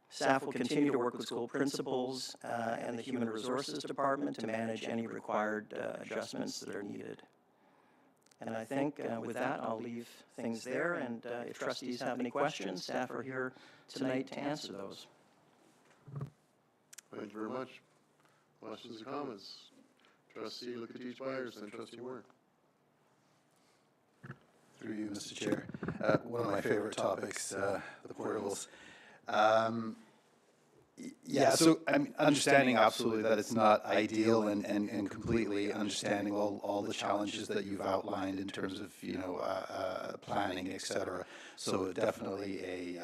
Staff will continue to work with school principals and the Human Resources Department to manage any required adjustments that are needed. And I think with that, I'll leave things there, and if trustees have any questions, staff are here tonight to answer those. Thank you very much. Questions or comments? Trustee Lucatich Byers and Trustee Warren. Through you, Mr. Chair. One of my favorite topics, the portables. Yeah, so I'm understanding absolutely that it's not ideal and completely understanding all the challenges that you've outlined in terms of, planning, et cetera. So definitely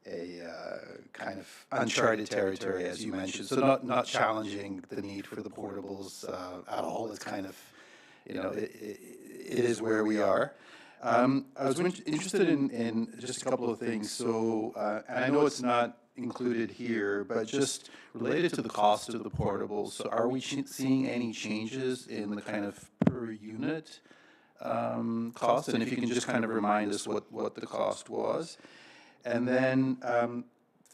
a kind of uncharted territory, as you mentioned. So not challenging the need for the portables at all. It's kind of, it is where we are. I was interested in just a couple of things. So, and I know it's not included here, but just related to the cost of the portables. So are we seeing any changes in the kind of per unit cost? And if you can just kind of remind us what the cost was. And then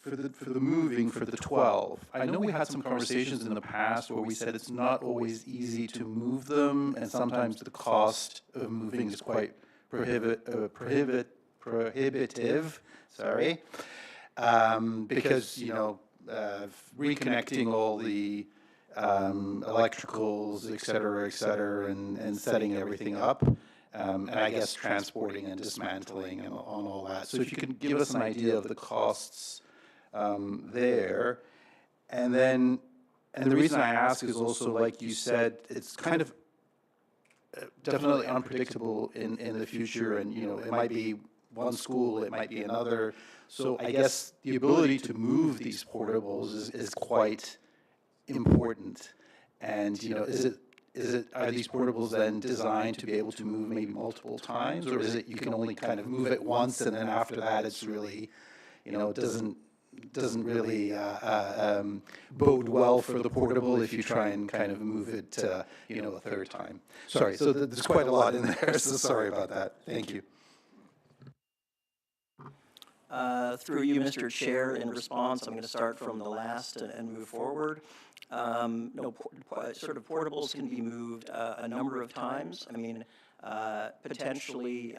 for the moving for the 12, I know we had some conversations in the past where we said it's not always easy to move them, and sometimes the cost of moving is quite prohibitive, sorry, because, reconnecting all the electricals, et cetera, and setting everything up, and I guess transporting and dismantling and on all that. So if you can give us an idea of the costs there, and the reason I ask is also, like you said, it's kind of definitely unpredictable in the future, and it might be one school, it might be another. So I guess the ability to move these portables is quite important. And are these portables then designed to be able to move maybe multiple times, or is it you can only kind of move it once and then after that it's really, doesn't really bode well for the portable if you try and kind of move it, a third time. Sorry, so there's quite a lot in there, so sorry about that. Thank you. Through you, Mr. Chair, in response, I'm going to start from the last and move forward. Sort of portables can be moved a number of times. I mean, potentially,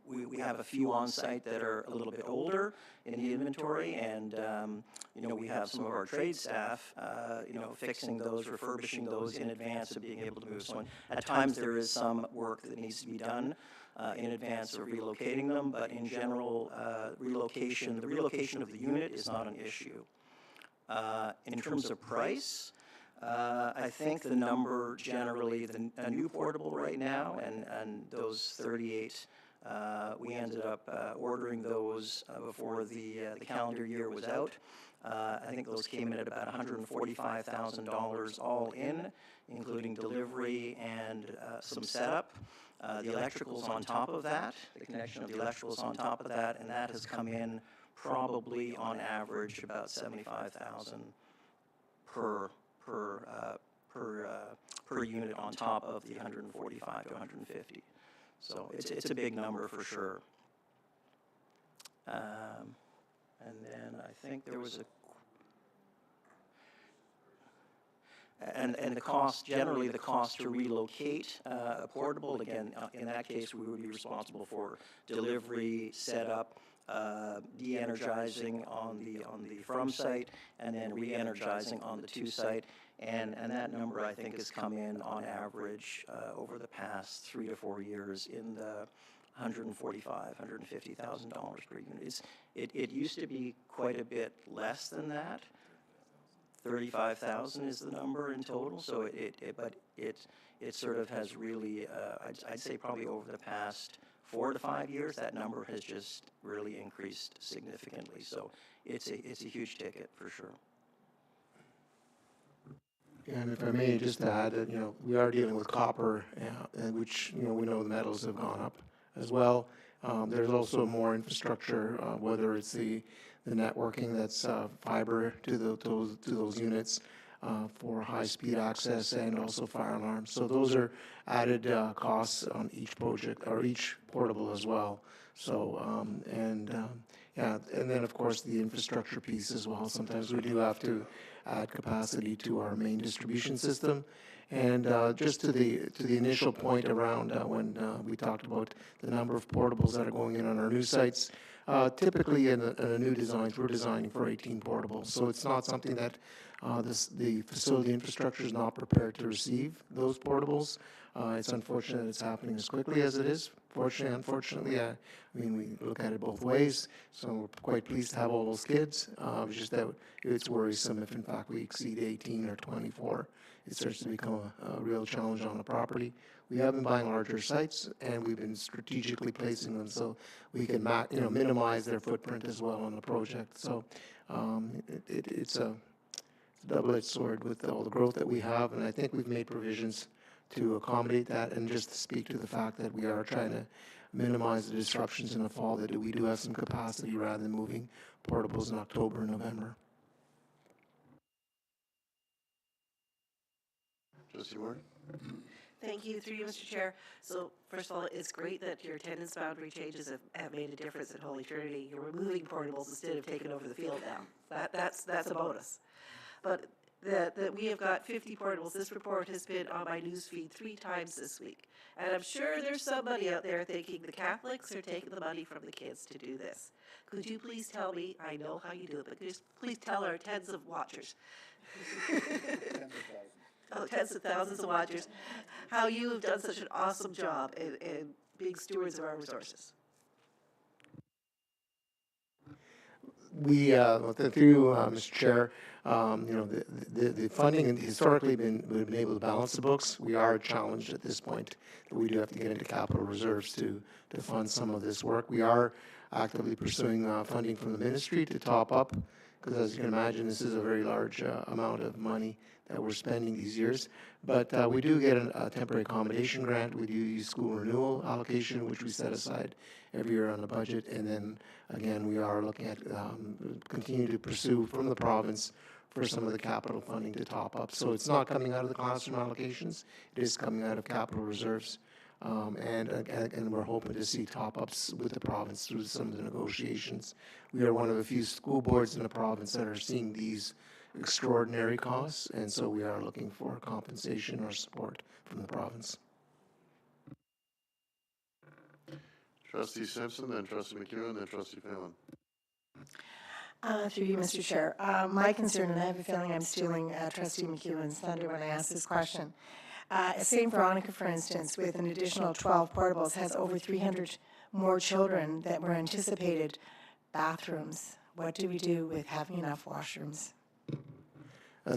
we have a few on site that are a little bit older in the inventory, and we have some of our trade staff, fixing those, refurbishing those in advance of being able to move. So at times there is some work that needs to be done in advance of relocating them, but in general, the relocation of the unit is not an issue. In terms of price, I think the number generally, a new portable right now, and those 38, we ended up ordering those before the calendar year was out. I think those came in at about $145,000 all in, including delivery and some setup. The electricals on top of that, the connection of the electricals on top of that, and that has come in probably on average about $75,000 per unit on top of the 145 to 150. So it's a big number for sure. And then I think there was and the cost, generally the cost to relocate a portable, again, in that case, we would be responsible for delivery, setup, de-energizing on the from site, and then re-energizing on the to site. And that number, I think, has come in on average over the past 3 to 4 years in the $145,000, $150,000 per unit. It used to be quite a bit less than that. 35,000 is the number in total. So but it sort of has really, I'd say probably over the past 4 to 5 years, that number has just really increased significantly. So it's a huge ticket for sure. And if I may just add that, we are dealing with copper, and which, we know the metals have gone up as well. There's also more infrastructure, whether it's the networking that's fiber to those units for high-speed access and also fire alarms. So those are added costs on each project or each portable as well. So, yeah, and then of course the infrastructure piece as well. Sometimes we do have to add capacity to our main distribution system. And just to the initial point around when we talked about the number of portables that are going in on our new sites, typically in the new designs, we're designing for 18 portables. So it's not something that the facility infrastructure is not prepared to receive those portables. It's unfortunate that it's happening as quickly as it is. Fortunately, unfortunately, I mean, we look at it both ways. So we're quite pleased to have all those kids. It's just that it's worrisome if, in fact, we exceed 18 or 24. It starts to become a real challenge on the property. We have been buying larger sites, and we've been strategically placing them so we can minimize their footprint as well on the project. So it's a double-edged sword with all the growth that we have, and I think we've made provisions to accommodate that, and just to speak to the fact that we are trying to minimize the disruptions in the fall, that we do have some capacity rather than moving portables in October and November. Trustee Ward? Thank you, through you, Mr. Chair. So first of all, it's great that your attendance boundary changes have made a difference at Holy Trinity. You're removing portables instead of taking over the field now. That's a bonus. But that we have got 50 portables. This report has been on my news feed 3 times this week. And I'm sure there's somebody out there thinking the Catholics are taking the money from the kids to do this. Could you please tell me, I know how you do it, but just please tell our tens of watchers. Tens of thousands of watchers, how you have done such an awesome job in being stewards of our resources. We, through Mr. Chair, the funding has historically been able to balance the books. We are challenged at this point that we do have to get into capital reserves to fund some of this work. We are actively pursuing funding from the ministry to top up, because as you can imagine, this is a very large amount of money that we're spending these years. But we do get a temporary accommodation grant. We do use school renewal allocation, which we set aside every year on the budget. And then, again, we are looking at continue to pursue from the province for some of the capital funding to top up. So it's not coming out of the classroom allocations. It is coming out of capital reserves. And we're hoping to see top-ups with the province through some of the negotiations. We are one of the few school boards in the province that are seeing these extraordinary costs, and so we are looking for compensation or support from the province. Trustee Simpson, then Trustee McEwen, then Trustee Phelan. Through you, Mr. Chair. My concern, and I have a feeling I'm stealing Trustee McEwen's thunder when I ask this question. St. Veronica, for instance, with an additional 12 portables, has over 300 more children that were anticipated bathrooms. What do we do with having enough washrooms?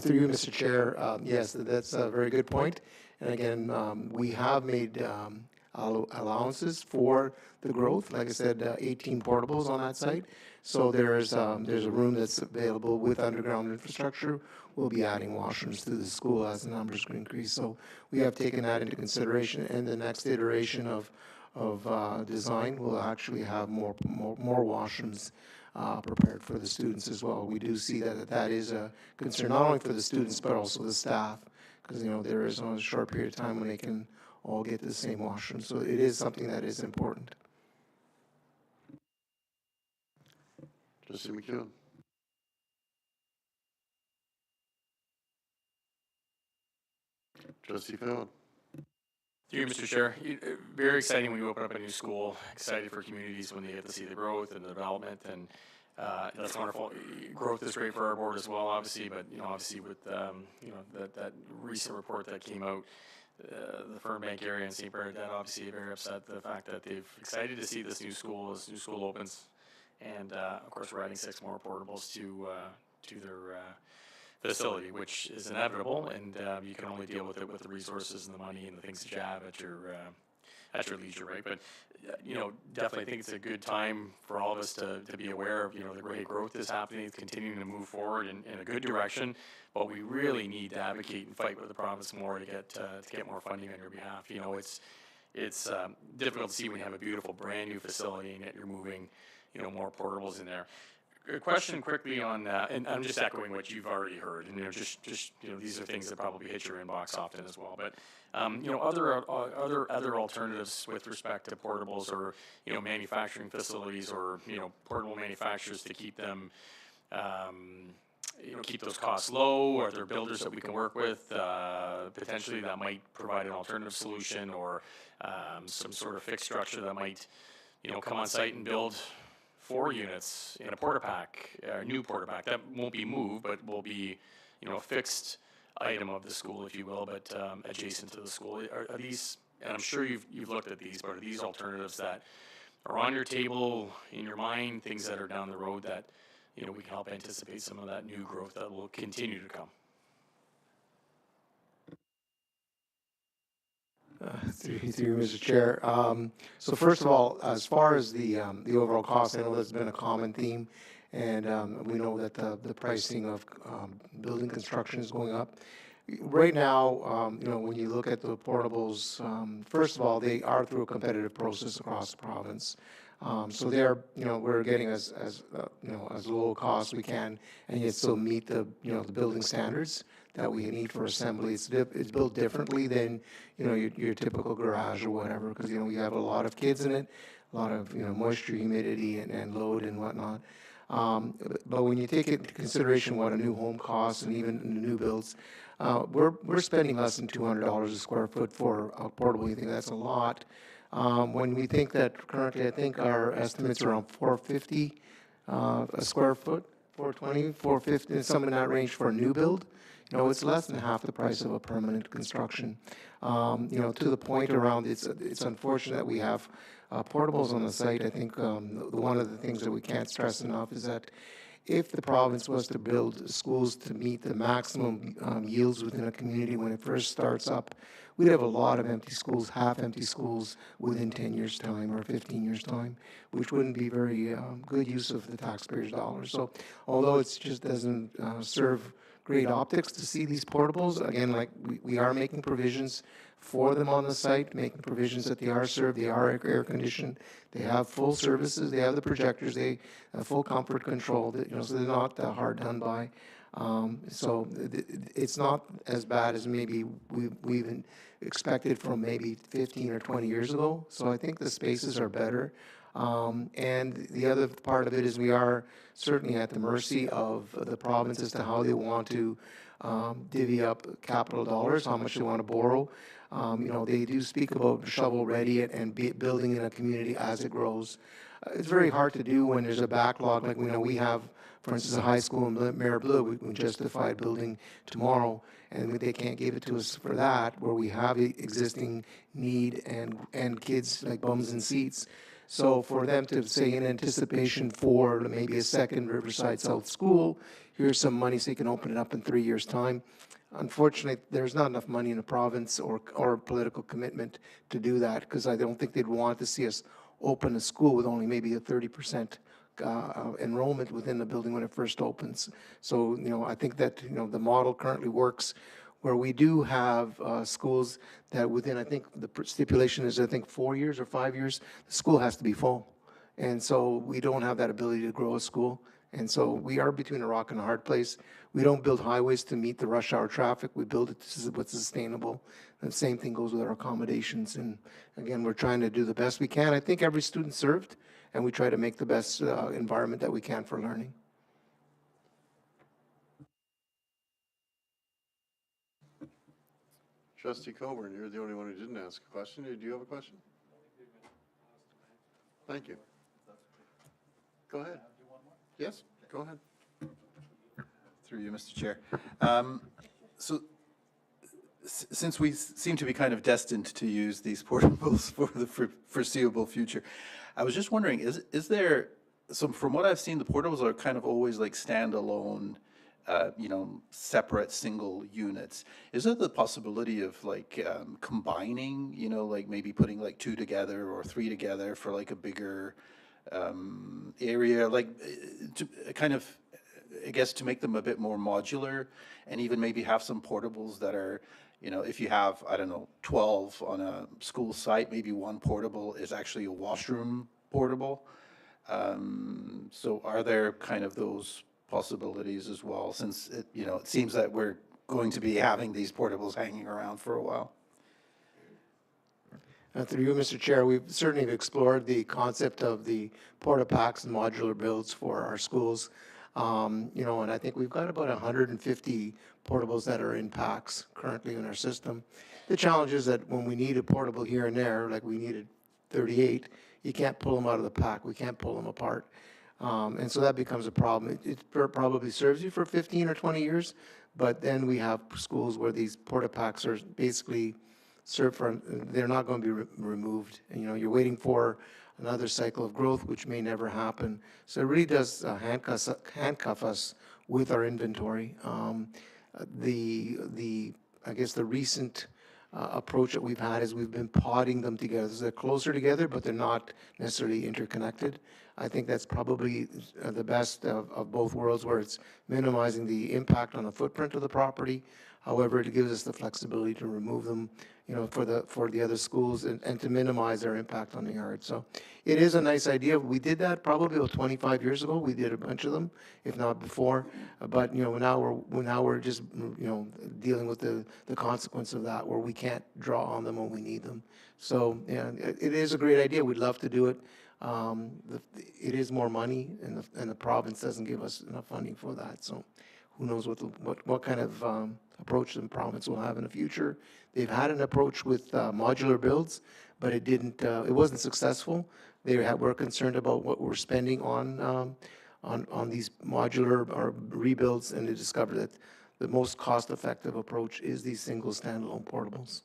Through you, Mr. Chair, yes, that's a very good point. And again, we have made allowances for the growth. Like I said, 18 portables on that site. So there's a room that's available with underground infrastructure. We'll be adding washrooms to the school as the numbers increase. So we have taken that into consideration. And the next iteration of design will actually have more washrooms prepared for the students as well. We do see that is a concern not only for the students but also the staff, because there is a short period of time when they can all get to the same washroom. So it is something that is important. Trustee McEwen. Trustee Phelan. Through you, Mr. Chair. Very exciting when you open up a new school. Excited for communities when they get to see the growth and the development, and that's wonderful. Growth is great for our board as well, obviously, but obviously with that recent report that came out, the Fernbank area and St. Bernadette obviously very upset the fact that they've excited to see this new school as new school opens, and of course we're adding 6 more portables to their facility, which is inevitable, and you can only deal with it with the resources and the money and the things that you have at your leisure, right? But definitely think it's a good time for all of us to be aware of the great growth that's happening. It's continuing to move forward in a good direction, but we really need to advocate and fight with the province more to get more funding on your behalf. it's difficult to see when you have a beautiful brand new facility and yet you're moving, more portables in there. A question quickly on, and I'm just echoing what you've already heard, and just these are things that probably hit your inbox often as well. But other alternatives with respect to portables, or manufacturing facilities, or portable manufacturers to keep them, keep those costs low. Are there builders that we can work with potentially that might provide an alternative solution, or some sort of fixed structure that might come on site and build 4 units in a porta pack, new porta pack that won't be moved, but will be, a fixed item of the school, if you will, but adjacent to the school. Are these, and I'm sure you've looked at these, but are these alternatives that are on your table, in your mind, things that are down the road that we can help anticipate some of that new growth that will continue to come? Through you, Mr. Chair. So first of all, as far as the overall cost, I know that's been a common theme, and we know that the pricing of building construction is going up. Right now, when you look at the portables, first of all, they are through a competitive process across the province. So they're, we're getting as low a cost we can, and yet still meet the building standards that we need for assembly. It's built differently than, your typical garage or whatever, because, we have a lot of kids in it, a lot of, moisture, humidity, and load and whatnot. But when you take into consideration what a new home costs, and even in the new builds, we're spending less than $200 a square foot for a portable. You think that's a lot? When we think that currently, I think our estimates are around $450 a square foot, $420, $450, something in that range for a new build. It's less than half the price of a permanent construction. To the point around, it's unfortunate that we have portables on the site. I think one of the things that we can't stress enough is that if the province was to build schools to meet the maximum yields within a community when it first starts up, we'd have a lot of empty schools, half-empty schools within 10 years' time or 15 years' time, which wouldn't be very good use of the taxpayers' dollars. So although it just doesn't serve great optics to see these portables, again, like we are making provisions for them on the site, making provisions that they are served, they are air-conditioned, they have full services, they have the projectors, they have full comfort control, so they're not hard done by. So it's not as bad as maybe we've expected from maybe 15 or 20 years ago. So I think the spaces are better. And the other part of it is we are certainly at the mercy of the province as to how they want to divvy up capital dollars, how much they want to borrow. They do speak about shovel-ready and building in a community as it grows. It's very hard to do when there's a backlog. Like we have, for instance, a high school in Mare Bleu. We justified building tomorrow, and they can't give it to us for that, where we have existing need and kids like bums in seats. So for them to say in anticipation for maybe a second Riverside South school, here's some money so you can open it up in 3 years' time. Unfortunately, there's not enough money in the province or political commitment to do that, because I don't think they'd want to see us open a school with only maybe a 30% enrollment within the building when it first opens. So, I think that, the model currently works where we do have schools that within, I think the stipulation is, 4 years or 5 years, the school has to be full. And so we don't have that ability to grow a school. And so we are between a rock and a hard place. We don't build highways to meet the rush hour traffic. We build it to what's sustainable. And the same thing goes with our accommodations. And again, we're trying to do the best we can. I think every student served, and we try to make the best environment that we can for learning. Trustee Coburn, you're the only one who didn't ask a question. Do you have a question? Thank you. Go ahead. Yes, go ahead. Through you, Mr. Chair. So since we seem to be kind of destined to use these portables for the foreseeable future, I was just wondering, is there, so from what I've seen, the portables are kind of always like standalone, separate single units. Is there the possibility of like combining, like maybe putting like 2 together or 3 together for like a bigger area, like to kind of, I guess, to make them a bit more modular, and even maybe have some portables that are, You know, if you have, I don't know, 12 on a school site, maybe one portable is actually a washroom portable. So are there kind of those possibilities as well, since it, you know, it seems that we're going to be having these portables hanging around for a while? Through you, Mr. Chair, we've certainly explored the concept of the porta packs and modular builds for our schools. You know, and I think we've got about 150 portables that are in packs currently in our system. The challenge is that when we need a portable here and there, like we needed 38, you can't pull them out of the pack. We can't pull them apart. And so that becomes a problem. It probably serves you for 15 or 20 years, but then we have schools where these porta packs are basically served for, they're not going to be removed. And, you know, you're waiting for another cycle of growth, which may never happen. So it really does handcuff us with our inventory. I guess the recent approach that we've had is we've been podding them together. So they're closer together, but they're not necessarily interconnected. I think that's probably the best of both worlds, where it's minimizing the impact on the footprint of the property. However, it gives us the flexibility to remove them, you know, for the other schools and to minimize their impact on the yard. So it is a nice idea. We did that probably about 25 years ago. We did a bunch of them, if not before. But, you know, now we're just, you know, dealing with the consequence of that, where we can't draw on them when we need them. So yeah, it is a great idea. We'd love to do it. It is more money, and the province doesn't give us enough funding for that. So who knows what kind of approach the province will have in the future. They've had an approach with modular builds, but it wasn't successful. They were concerned about what we're spending on these modular or rebuilds, and they discovered that the most cost-effective approach is these single standalone portables.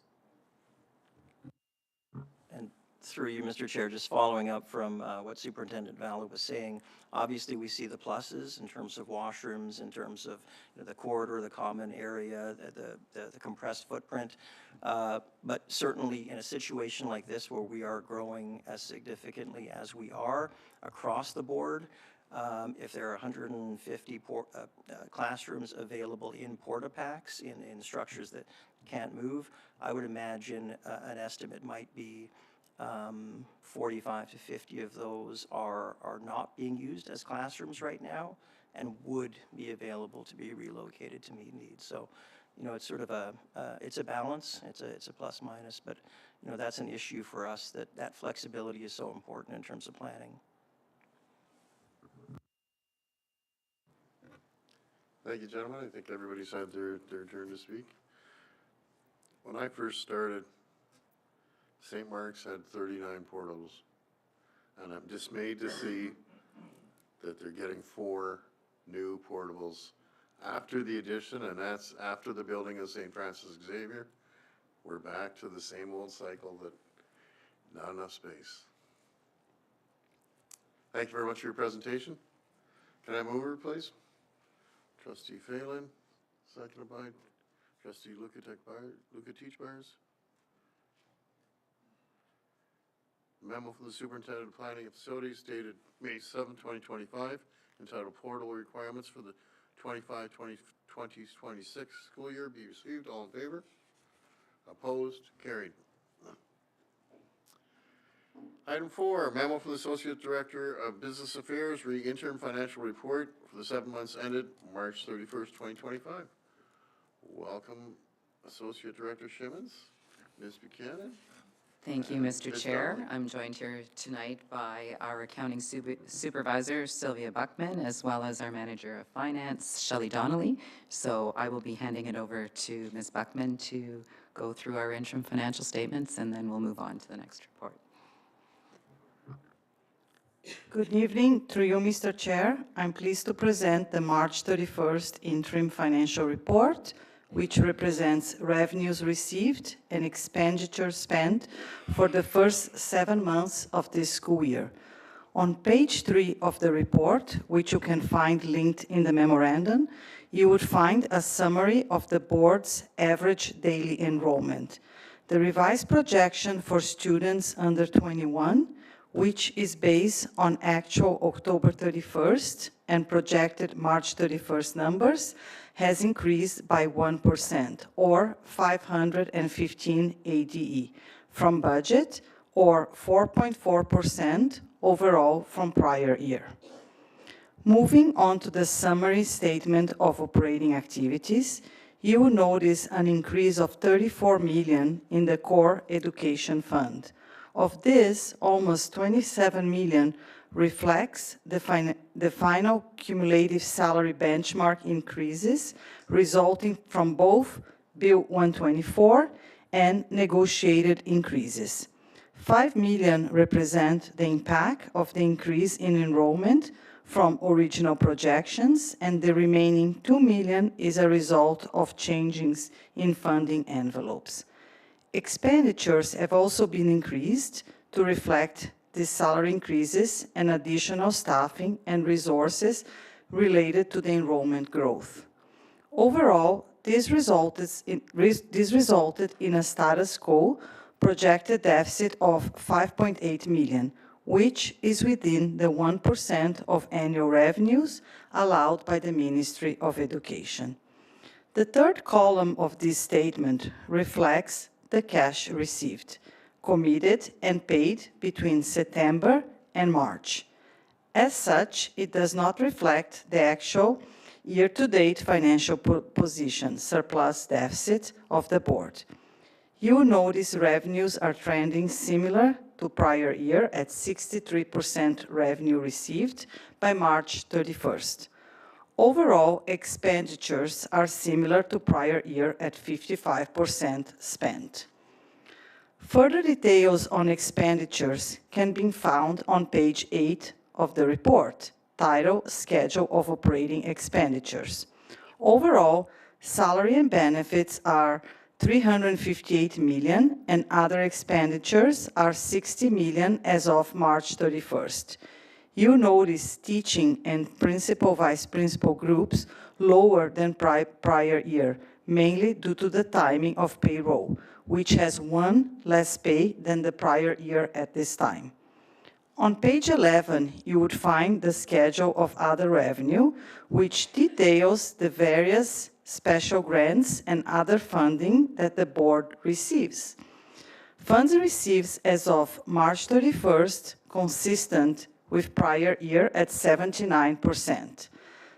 And through you, Mr. Chair, just following up from what Superintendent Valla was saying, obviously we see the pluses in terms of washrooms, in terms of, you know, the corridor, the common area, the compressed footprint. But certainly in a situation like this, where we are growing as significantly as we are across the board, if there are 150 classrooms available in porta packs in structures that can't move, I would imagine an estimate might be 45 to 50 of those are not being used as classrooms right now and would be available to be relocated to meet needs. So, you know, it's sort of it's a balance, it's a plus minus, but, you know, that's an issue for us, that flexibility is so important in terms of planning. Thank you, gentlemen. I think everybody's had their turn to speak. When I first started, St. Mark's had 39 portables, and I'm dismayed to see that they're getting 4 new portables after the addition, and that's after the building of St. Francis Xavier. We're back to the same old cycle, that not enough space. Thank you very much for your presentation. Can I have a mover, please? Trustee Phelan, seconded by Trustee Lukatic-Byers. Memo from the Superintendent of Planning and Facilities dated May 7, 2025, entitled Portable Requirements for the 25-26 school year be received. All in favor? Opposed? Carried. Item 4, memo from the Associate Director of Business Affairs, reading interim financial report for the 7 months ended March 31st, 2025. Welcome, Associate Director Shimmons. Ms. Buchanan. Thank you, Mr. Chair. I'm joined here tonight by our accounting supervisor, Sylvia Buckman, as well as our manager of finance, Shelley Donnelly. So I will be handing it over to Ms. Buckman to go through our interim financial statements, and then we'll move on to the next report. Good evening. Through you, Mr. Chair, I'm pleased to present the March 31st interim financial report, which represents revenues received and expenditures spent for the first 7 months of this school year. On page 3 of the report, which you can find linked in the memorandum, you would find a summary of the board's average daily enrollment. The revised projection for students under 21 which is based on actual October 31st and projected March 31st numbers, has increased by 1%, or 515 ADE, from budget, or 4.4% overall from prior year. Moving on to the summary statement of operating activities, you will notice an increase of 34 million in the core education fund. Of this, almost 27 million reflects the final cumulative salary benchmark increases resulting from both Bill 124 and negotiated increases. 5 million represent the impact of the increase in enrollment from original projections, and the remaining 2 million is a result of changes in funding envelopes. Expenditures have also been increased to reflect these salary increases and additional staffing and resources related to the enrollment growth. Overall, this resulted in a status quo projected deficit of 5.8 million, which is within the 1% of annual revenues allowed by the Ministry of Education. The third column of this statement reflects the cash received, committed and paid between September and March. As such, it does not reflect the actual year-to-date financial position, surplus deficit of the board. You will notice revenues are trending similar to prior year at 63% revenue received by March 31st. Overall, expenditures are similar to prior year at 55% spent. Further details on expenditures can be found on page 8 of the report, titled Schedule of Operating Expenditures. Overall, salary and benefits are 358 million, and other expenditures are 60 million as of March 31st. You notice teaching and principal vice principal groups lower than prior year, mainly due to the timing of payroll, which has one less pay than the prior year at this time. On page 11, you would find the schedule of other revenue, which details the various special grants and other funding that the board receives. Funds received as of March 31st, consistent with prior year at 79%.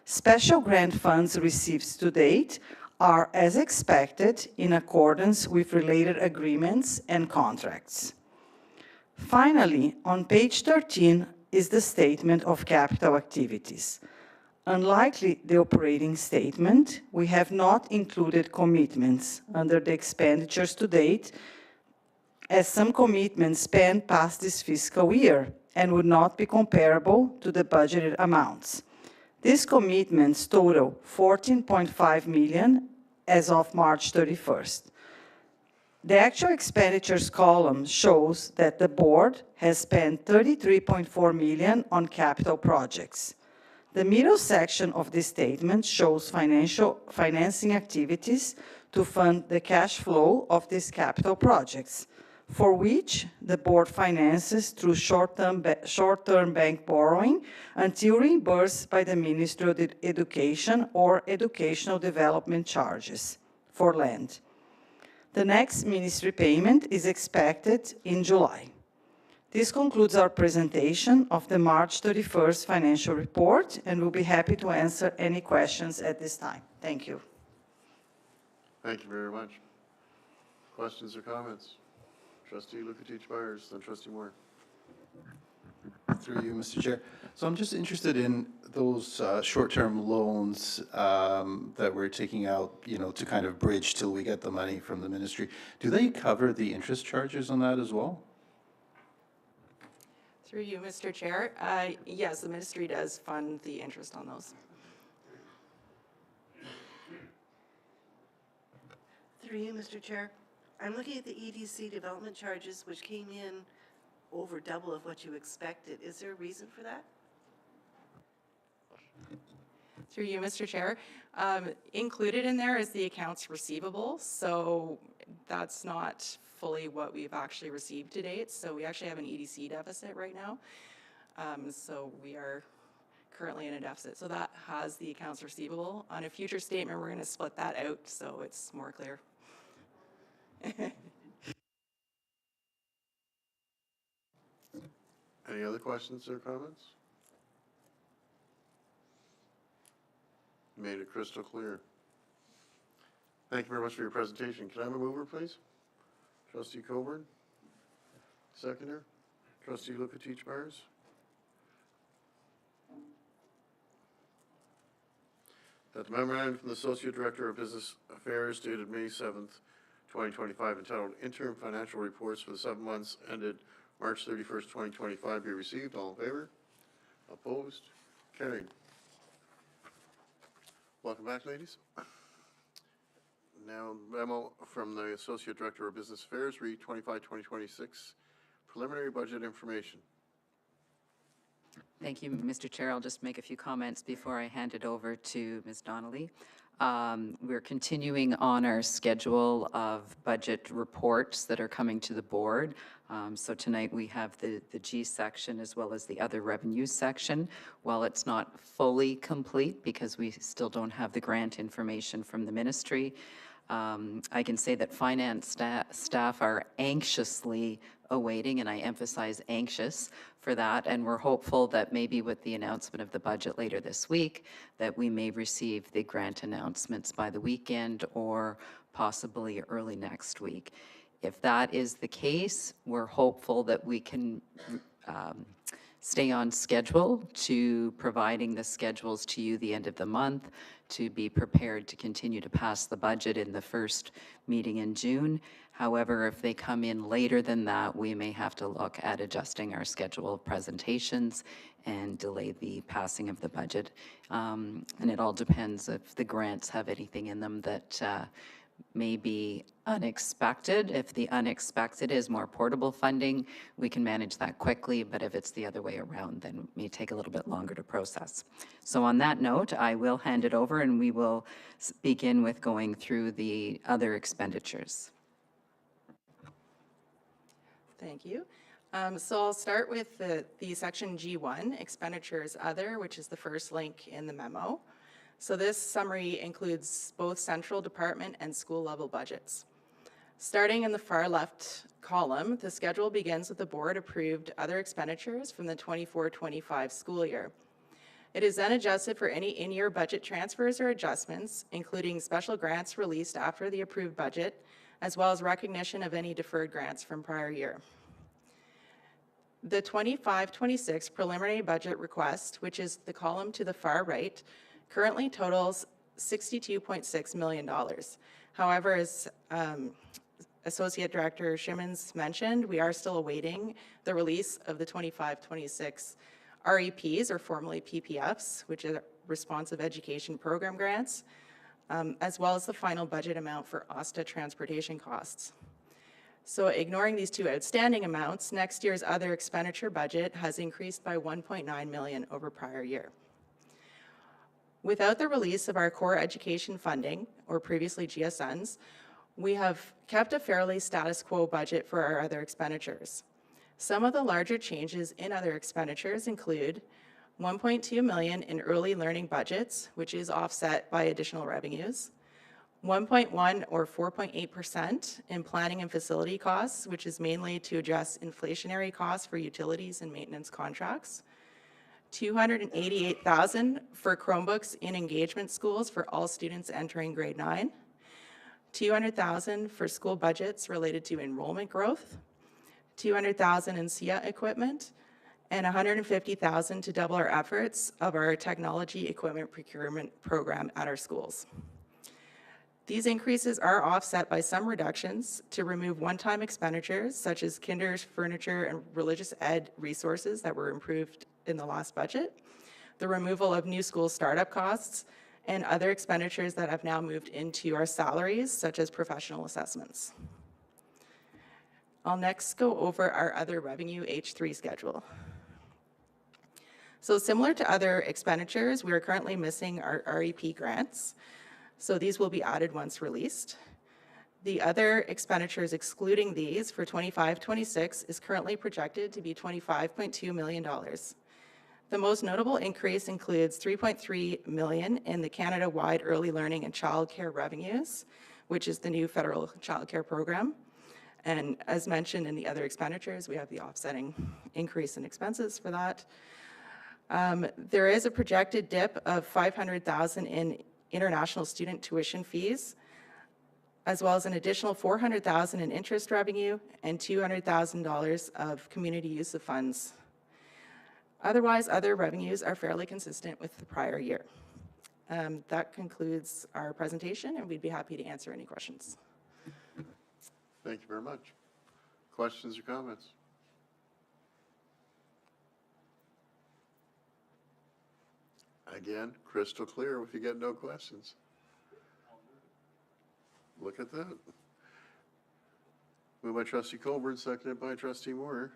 Special grant funds received to date are as expected in accordance with related agreements and contracts. Finally, on page 13 is the statement of capital activities. Unlike the operating statement, we have not included commitments under the expenditures to date, as some commitments spent past this fiscal year and would not be comparable to the budgeted amounts. These commitments total 14.5 million as of March 31st. The actual expenditures column shows that the board has spent 33.4 million on capital projects. The middle section of this statement shows financing activities to fund the cash flow of these capital projects, for which the board finances through short-term bank borrowing until reimbursed by the Ministry of Education or educational development charges for land. The next ministry payment is expected in July. This concludes our presentation of the March 31st financial report, and we'll be happy to answer any questions at this time. Thank you. Thank you very much. Questions or comments? Trustee Lukatich Byers, then Trustee Moore. Through you, Mr. Chair. So I'm just interested in those short-term loans that we're taking out, to kind of bridge till we get the money from the ministry. Do they cover the interest charges on that as well? Through you, Mr. Chair. Yes, the ministry does fund the interest on those. Through you, Mr. Chair. I'm looking at the EDC development charges, which came in over double of what you expected. Is there a reason for that? Through you, Mr. Chair. Included in there is the accounts receivable, so that's not fully what we've actually received to date. So we actually have an EDC deficit right now. So we are currently in a deficit. So that has the accounts receivable. On a future statement, we're going to split that out so it's more clear. Any other questions or comments? Made it crystal clear. Thank you very much for your presentation. Can I have a mover, please? Trustee Coburn. Seconder. Trustee Lukatich-Mars. That the memorandum from the Associate Director of Business Affairs dated May 7th, 2025, entitled Interim Financial Reports for the 7 months ended March 31st, 2025, be received. All in favor? Opposed? Carried. Welcome back, ladies. Now, memo from the Associate Director of Business Affairs, read 25-2026, preliminary budget information. Thank you, Mr. Chair. I'll just make a few comments before I hand it over to Ms. Donnelly. We're continuing on our schedule of budget reports that are coming to the board. So tonight we have the G section as well as the other revenues section. While it's not fully complete because we still don't have the grant information from the ministry, I can say that finance staff are anxiously awaiting, and I emphasize anxious for that, and we're hopeful that maybe with the announcement of the budget later this week, that we may receive the grant announcements by the weekend or possibly early next week. If that is the case, we're hopeful that we can stay on schedule to providing the schedules to you the end of the month, to be prepared to continue to pass the budget in the first meeting in June. However, if they come in later than that, we may have to look at adjusting our schedule of presentations and delay the passing of the budget. And it all depends if the grants have anything in them that may be unexpected. If the unexpected is more portable funding, we can manage that quickly, but if it's the other way around, then it may take a little bit longer to process. So on that note, I will hand it over and we will begin with going through the other expenditures. Thank you. So I'll start with the section G1, expenditures other, which is the first link in the memo. So this summary includes both central department and school level budgets. Starting in the far left column, the schedule begins with the board approved other expenditures from the 24-25 school year. It is then adjusted for any in-year budget transfers or adjustments, including special grants released after the approved budget, as well as recognition of any deferred grants from prior year. The 25-26 preliminary budget request, which is the column to the far right, currently totals $62.6 million. However, as Associate Director Shimmons mentioned, we are still awaiting the release of the 25-26 REPs, or formerly PPFs, which are Responsive Education Program grants, as well as the final budget amount for OSTA transportation costs. So ignoring these two outstanding amounts, next year's other expenditure budget has increased by $1.9 million over prior year. Without the release of our core education funding, or previously GSNs, we have kept a fairly status quo budget for our other expenditures. Some of the larger changes in other expenditures include $1.2 million in early learning budgets, which is offset by additional revenues, 1.1 or 4.8% in planning and facility costs, which is mainly to address inflationary costs for utilities and maintenance contracts, $288,000 for Chromebooks in engagement schools for all students entering grade 9, $200,000 for school budgets related to enrollment growth, $200,000 in SIA equipment, and $150,000 to double our efforts of our technology equipment procurement program at our schools. These increases are offset by some reductions to remove one-time expenditures such as kinders, furniture, and religious ed resources that were improved in the last budget, the removal of new school startup costs, and other expenditures that have now moved into our salaries, such as professional assessments. I'll next go over our other revenue H3 schedule. So similar to other expenditures, we are currently missing our REP grants. So these will be added once released. The other expenditures excluding these for 25-26 is currently projected to be $25.2 million. The most notable increase includes $3.3 million in the Canada-wide early learning and childcare revenues, which is the new federal childcare program. And as mentioned in the other expenditures, we have the offsetting increase in expenses for that. There is a projected dip of $500,000 in international student tuition fees, as well as an additional $400,000 in interest revenue and $200,000 of community use of funds. Otherwise, other revenues are fairly consistent with the prior year. That concludes our presentation, and we'd be happy to answer any questions. Thank you very much. Questions or comments? Again, crystal clear if you get no questions. Look at that. Moved by trustee Colburn, seconded by trustee Moore.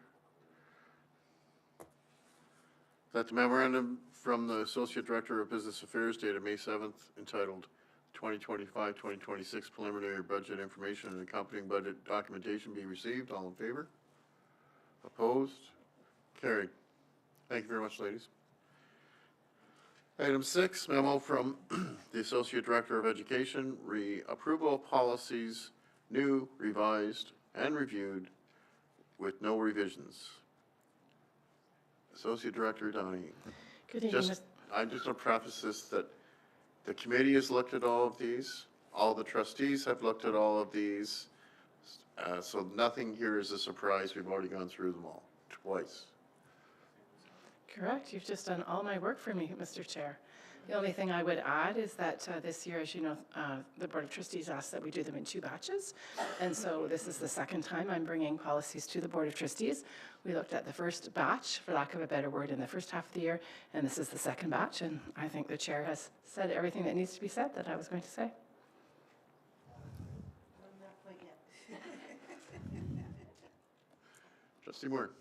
That the memorandum from the Associate Director of Business Affairs dated May 7th entitled 2025-2026 Preliminary Budget Information and Accompanying Budget Documentation be received. All in favor? Opposed? Carried. Thank you very much, ladies. Item 6, memo from the Associate Director of Education, approval of policies, new, revised, and reviewed with no revisions. Associate Director Donnie. Good evening. I'm just going to preface this that the committee has looked at all of these. All the trustees have looked at all of these. So nothing here is a surprise. We've already gone through them all twice. Correct. You've just done all my work for me, Mr. Chair. The only thing I would add is that this year, as you know, the Board of Trustees asked that we do them in 2 batches. And so this is the second time I'm bringing policies to the Board of Trustees. We looked at the first batch, for lack of a better word, in the first half of the year, and this is the second batch. And I think the chair has said everything that needs to be said that I was going to say. Trustee Moore.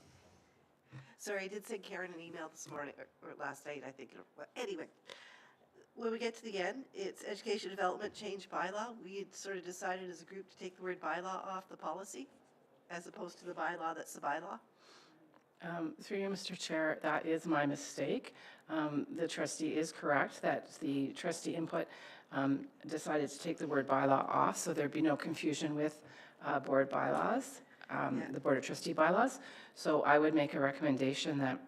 Sorry, I did send Karen an email this morning, or last night, I think. Anyway, when we get to the end, it's education development change bylaw. We had sort of decided as a group to take the word bylaw off the policy, as opposed to the bylaw that's the bylaw. Through you, Mr. Chair, that is my mistake. The trustee is correct that the trustee input decided to take the word bylaw off, so there'd be no confusion with board bylaws, the Board of Trustee bylaws. So I would make a recommendation that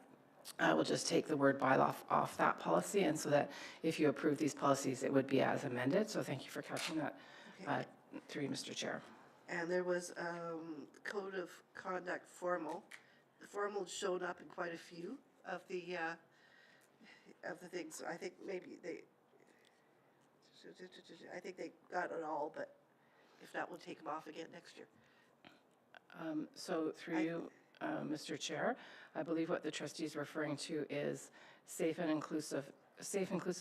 I will just take the word bylaw off that policy, and so that if you approve these policies, it would be as amended. So thank you for catching that, through you, Mr. Chair. And there was code of conduct formal. The formal showed up in quite a few of the things. So I think maybe they got it all, but if not, we'll take them off again next year. So through you, Mr. Chair, I believe what the trustee is referring to is safe, inclusive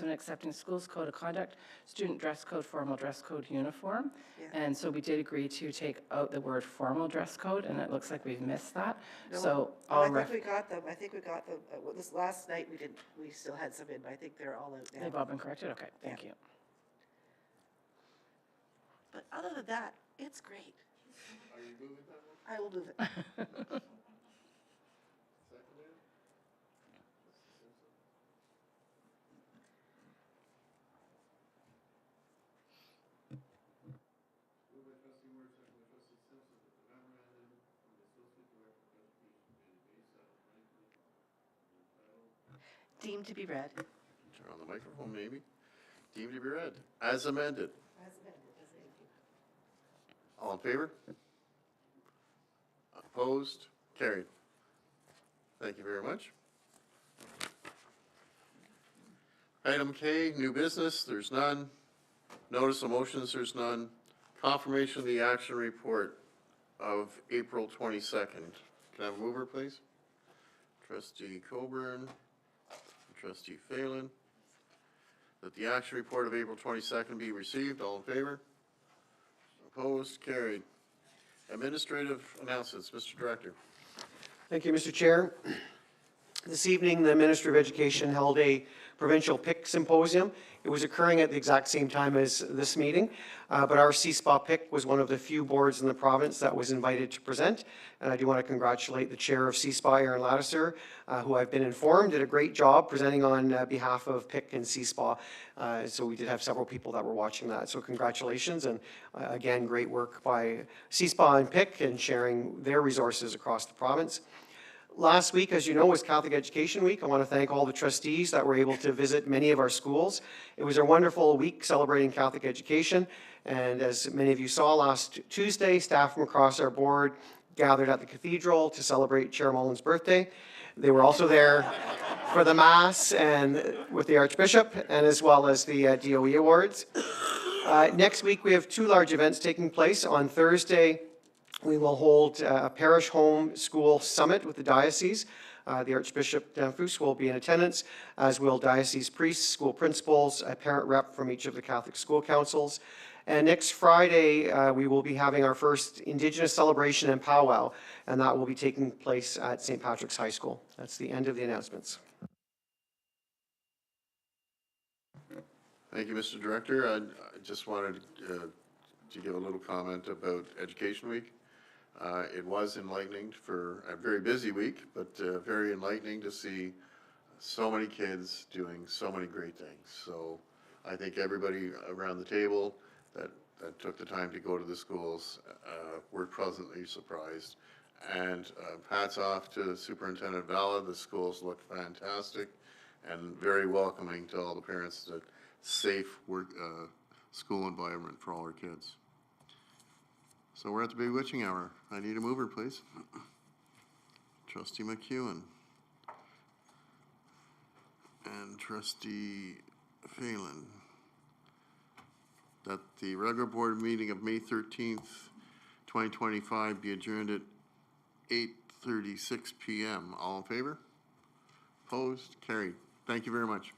and accepting schools code of conduct, student dress code, formal dress code, uniform. Yeah. And so we did agree to take out the word formal dress code, and it looks like we've missed that. No, so I think we got them. I think we got them. This last night we didn't. We still had some in, but I think they're all out now. They've all been corrected? Okay, thank you. But other than that, it's great. Are you moving that one? I will move it. Deemed to be read. Turn on the microphone, maybe. Deemed to be read. As amended. As amended. Thank you. All in favor? Opposed? Carried. Thank you very much. Item K, new business, there's none. Notice of motions, there's none. Confirmation of the action report of April 22nd. Can I have a mover, please? Trustee Coburn, Trustee Phelan. That the action report of April 22nd be received. All in favor? Opposed? Carried. Administrative announcements. Mr. Director. Thank you, Mr. Chair. This evening, the Minister of Education held a provincial PIC symposium. It was occurring at the exact same time as this meeting, but our CSPA PIC was one of the few boards in the province that was invited to present. And I do want to congratulate the chair of CSPA, Aaron Ladisser, who I've been informed did a great job presenting on behalf of PIC and CSPA. So we did have several people that were watching that. So congratulations, and again, great work by CSPA and PIC in sharing their resources across the province. Last week, as you know, was Catholic Education Week. I want to thank all the trustees that were able to visit many of our schools. It was a wonderful week celebrating Catholic education. And as many of you saw last Tuesday, staff from across our board gathered at the cathedral to celebrate Chair Mullen's birthday. They were also there for the Mass and with the Archbishop, and as well as the DOE Awards. Next week, we have two large events taking place. On Thursday, we will hold a parish home school summit with the diocese. The Archbishop Danfus will be in attendance, as will diocese priests, school principals, a parent rep from each of the Catholic school councils. And next Friday, we will be having our first Indigenous celebration and powwow, and that will be taking place at St. Patrick's High School. That's the end of the announcements. Thank you, Mr. Director. I just wanted to give a little comment about Education Week. It was enlightening for a very busy week, but very enlightening to see so many kids doing so many great things. So I think everybody around the table that took the time to go to the schools were pleasantly surprised. And hats off to Superintendent Valla. The schools look fantastic and very welcoming to all the parents. That safe work, school environment for all our kids. So we're at the big witching hour. I need a mover, please. Trustee McEwen. And Trustee Phelan. That the regular board meeting of May 13th, 2025 be adjourned at 8:36 p.m. All in favor? Opposed? Carried. Thank you very much.